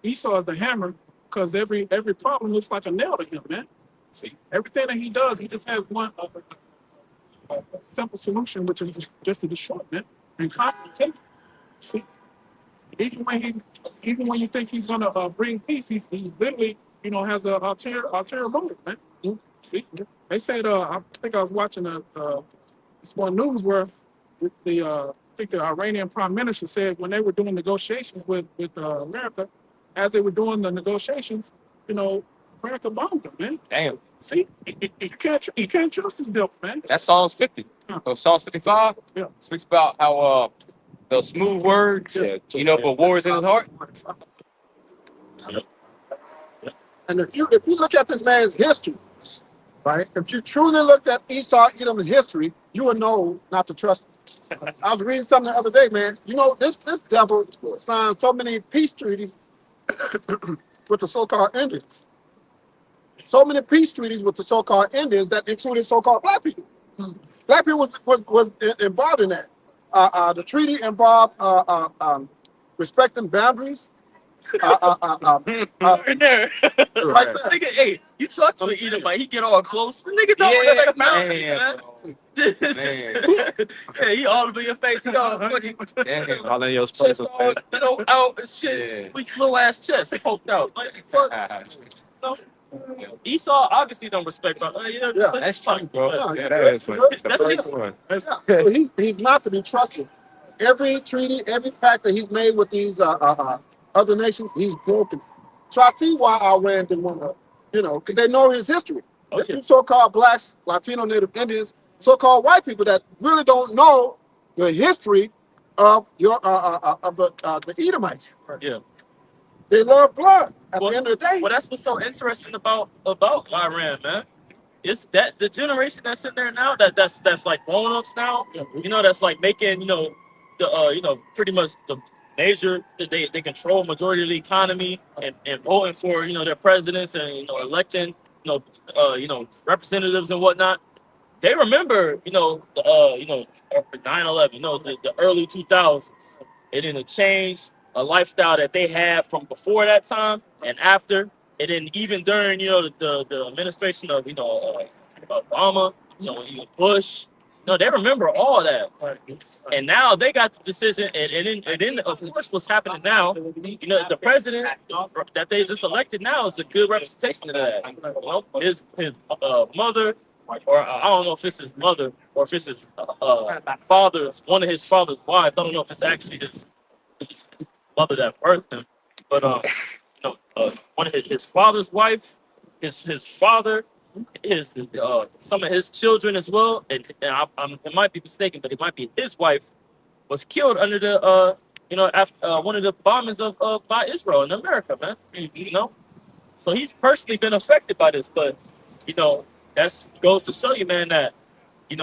Esau is the hammer because every problem looks like a nail to him, man. See, everything that he does, he just has one simple solution, which is just to destroy, man, and conquer and take it. See, even when you think he's gonna bring peace, he's literally has a ulterior motive, man. See, they said I think I was watching this one news where I think the Iranian prime minister said when they were doing negotiations with America, as they were doing the negotiations, America bombed them, man. Damn. See, you can't trust this devil, man. That's Psalms 50. So Psalms 55 Yeah. speaks about how the smooth words, but war is in his heart. And if you look at this man's history, right? If you truly looked at Esau Edom's history, you would know not to trust him. I was reading something the other day, man. This devil signed so many peace treaties with the so-called Indians. So many peace treaties with the so-called Indians that included so-called black people. Black people was involved in that. The treaty involved respecting boundaries. Right there. Right there. Nigga, hey, you talk to an Edomite, he get all close. The nigga don't respect boundaries, man. Man. Yeah, he all up in your face. He all fucking Damn. All in your chest space. all out and shit. Yeah. Weak little ass chest poked out. Like, fuck. No. Esau obviously don't respect my. Yeah. That's true, bro. Yeah, That is funny. That's The first it. one. Yeah, so he's not to be trusted. Every treaty, every pact that he's made with these other nations, he's broken. So I see why Iran didn't want to, because they know his history. Okay. These so-called blacks, Latino, Native Indians, so-called white people that really don't know the history of the Edomites. Yeah. They love blood. At Well- the end of the day, Well, that's what's so interesting about Iran, man. It's that the generation that's in there now, that's like grown ups now. That's like making pretty much the major they control majority of the economy and voting for their presidents and electing representatives and whatnot. They remember 9/11, the early 2000s. It didn't change. a lifestyle that they had from before that time and after, and then even during the administration of Obama, even Bush. No, they remember all that. And now they got the decision, and then of course what's happening now, the president that they just elected now is a good representation of that. His mother, or I don't know if it's his mother or if it's his father's, one of his father's wives. I don't know if it's actually his mother that birthed him, but one of his father's wife, his father, his some of his children as well, and I might be mistaken, but it might be his wife was killed under the after one of the bombings of by Israel in America, man. So he's personally been affected by this, but that's goes to show you, man, that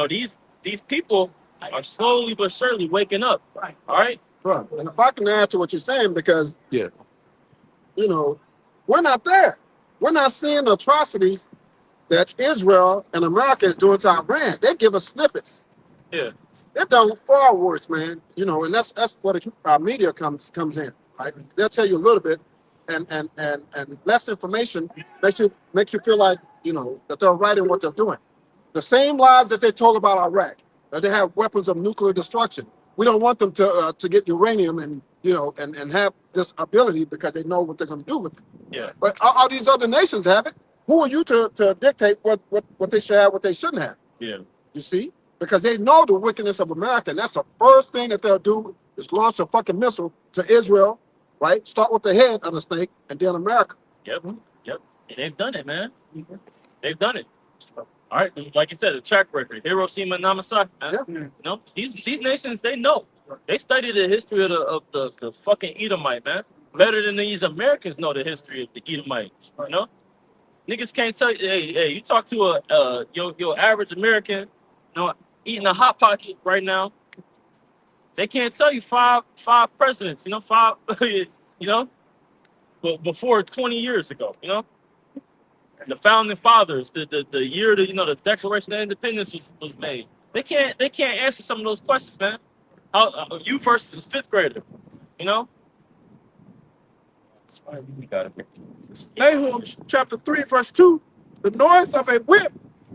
these people are slowly but surely waking up. All right. Bro, and if I can add to what you're saying, because Yeah. We're not there. We're not seeing the atrocities that Israel and America is doing to Iran. They give us snippets. Yeah. They've done far worse, man. And that's what our media comes in, right? They'll tell you a little bit, and less information makes you feel like that they're right in what they're doing. The same lies that they told about Iraq, that they have weapons of nuclear destruction. We don't want them to get uranium and have this ability because they know what they're going to do with it. Yeah. But all these other nations have it. Who are you to dictate what they should have, what they shouldn't have? Yeah. You see? Because they know the wickedness of America, and that's the first thing that they'll do is launch a fucking missile to Israel, right? Start with the head of the snake, and then America. Yep. And they've done it, man. They've done it. All right, like you said, the track record, Hiroshima and Nagasaki. Man. Yeah. These nations, they know. They study the history of the fucking Edomite, man, better than these Americans know the history of the Edomites. Niggas can't tell you. Hey, you talk to your average American, eating a hot pocket right now. They can't tell you five presidents. Five. But before 20 years ago. The founding fathers, the year that the Declaration of Independence was made. They can't answer some of those questions, man. How you versus a fifth grader, Nahum chapter 3, verse 2, the noise of a whip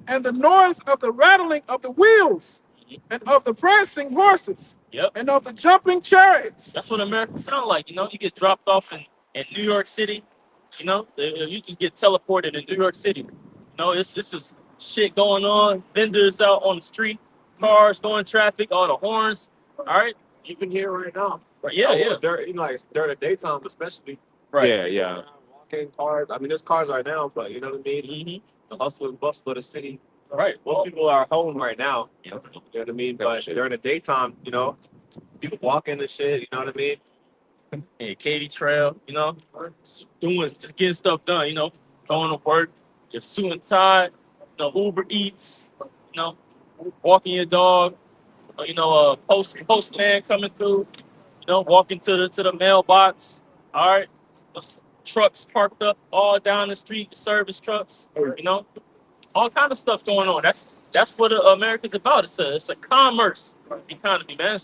and the noise of the rattling of the wheels and of the prancing horses Yep. and of the jumping chariots. That's what America sound like. You get dropped off in New York City. You just get teleported in New York City. This is shit going on. Vendors out on the street, cars going traffic, all the horns. All right. You can hear right now. Right. Yeah. During the daytime, especially. Right. Yeah. Walking cars. I mean, there's cars right now, but you know what I mean. Mm-hmm. The hustle and bustle of the city. Right. Well, people are home right now. Yeah. You know what I mean. But during the daytime, people walking and shit. You know what I mean. And Katy Trail, just getting stuff done, going to work, your suit and tie, Uber Eats, walking your dog, postman coming through, walking to the mailbox. All right, those trucks parked up all down the street, service trucks, all kind of stuff going on. That's what America's about. It's a commerce economy, man.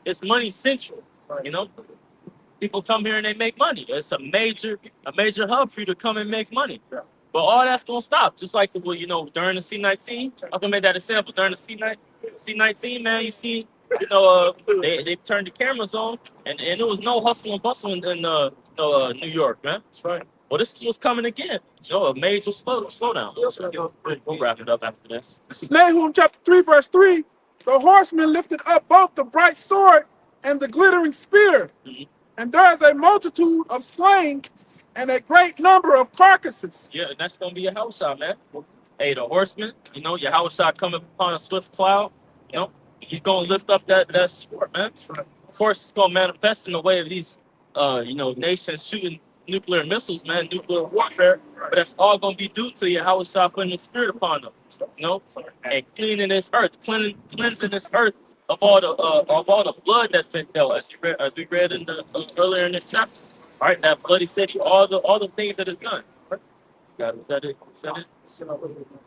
It's money central, People come here and they make money. It's a major hub for you to come and make money. But all that's gonna stop. Just like during the C-19, I'm gonna make that example. During the C-19, man, you see, they turned the cameras on, and there was no hustle and bustle in New York, man. That's right. Well, this is what's coming again. A major slowdown. We'll wrap it up after this. Nahum chapter 3, verse 3, the horseman lifted up both the bright sword and the glittering spear. Mhm. And there is a multitude of slain and a great number of carcasses. Yeah, and that's gonna be your house out, man. Hey, the horseman, your house out coming upon a swift cloud. He's gonna lift up that sword, man. Of course, it's gonna manifest in the way of these, nations shooting nuclear missiles, man, nuclear warfare. But that's all gonna be due to your house out putting the spirit upon them, and cleaning this earth, cleansing this earth of all the blood that's been dealt, as we read in the earlier in this chapter. All right, that bloody city, all the things that is done. God, is that it?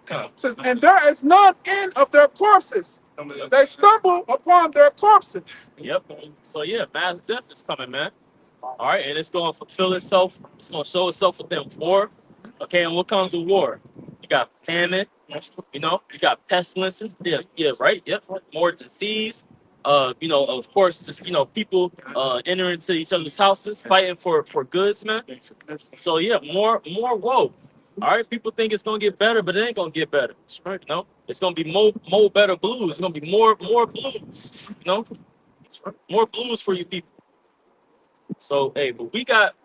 Come. It says, and there is none end of their corpses. They stumble upon their corpses. Yep. So yeah, mass death is coming, man. All right, and it's going to fulfill itself. It's going to show itself within war. Okay, and what comes with war? You got famine. You know, you got pestilences. Yeah, right. Yep. More disease. Of course, just people entering into each other's houses, fighting for goods, man. So yeah, more woe. All right, people think it's gonna get better, but it ain't gonna get better. You know, it's gonna be more better blues. It's gonna be more blues. You know, more blues for you people. So hey, but we got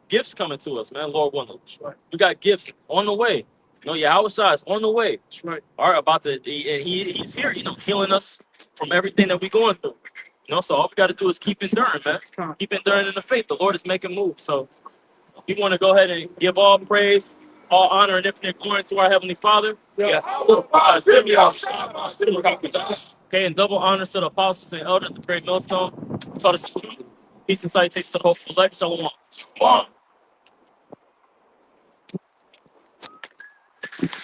gifts coming to us, man. Lord willing, we got gifts on the way. Yahweh Shai is on the way. That's right. All right, he's here, healing us from everything that we're going through. So all we got to do is keep enduring, man. Keep enduring in the faith. The Lord is making moves. So we want to go ahead and give all praise, all honor, and infinite glory to our Heavenly Father. Yeah. Okay, and double honors to the apostles and elders, the great millstone, taught us the truth. Peace and salutation to the whole select. Shalom.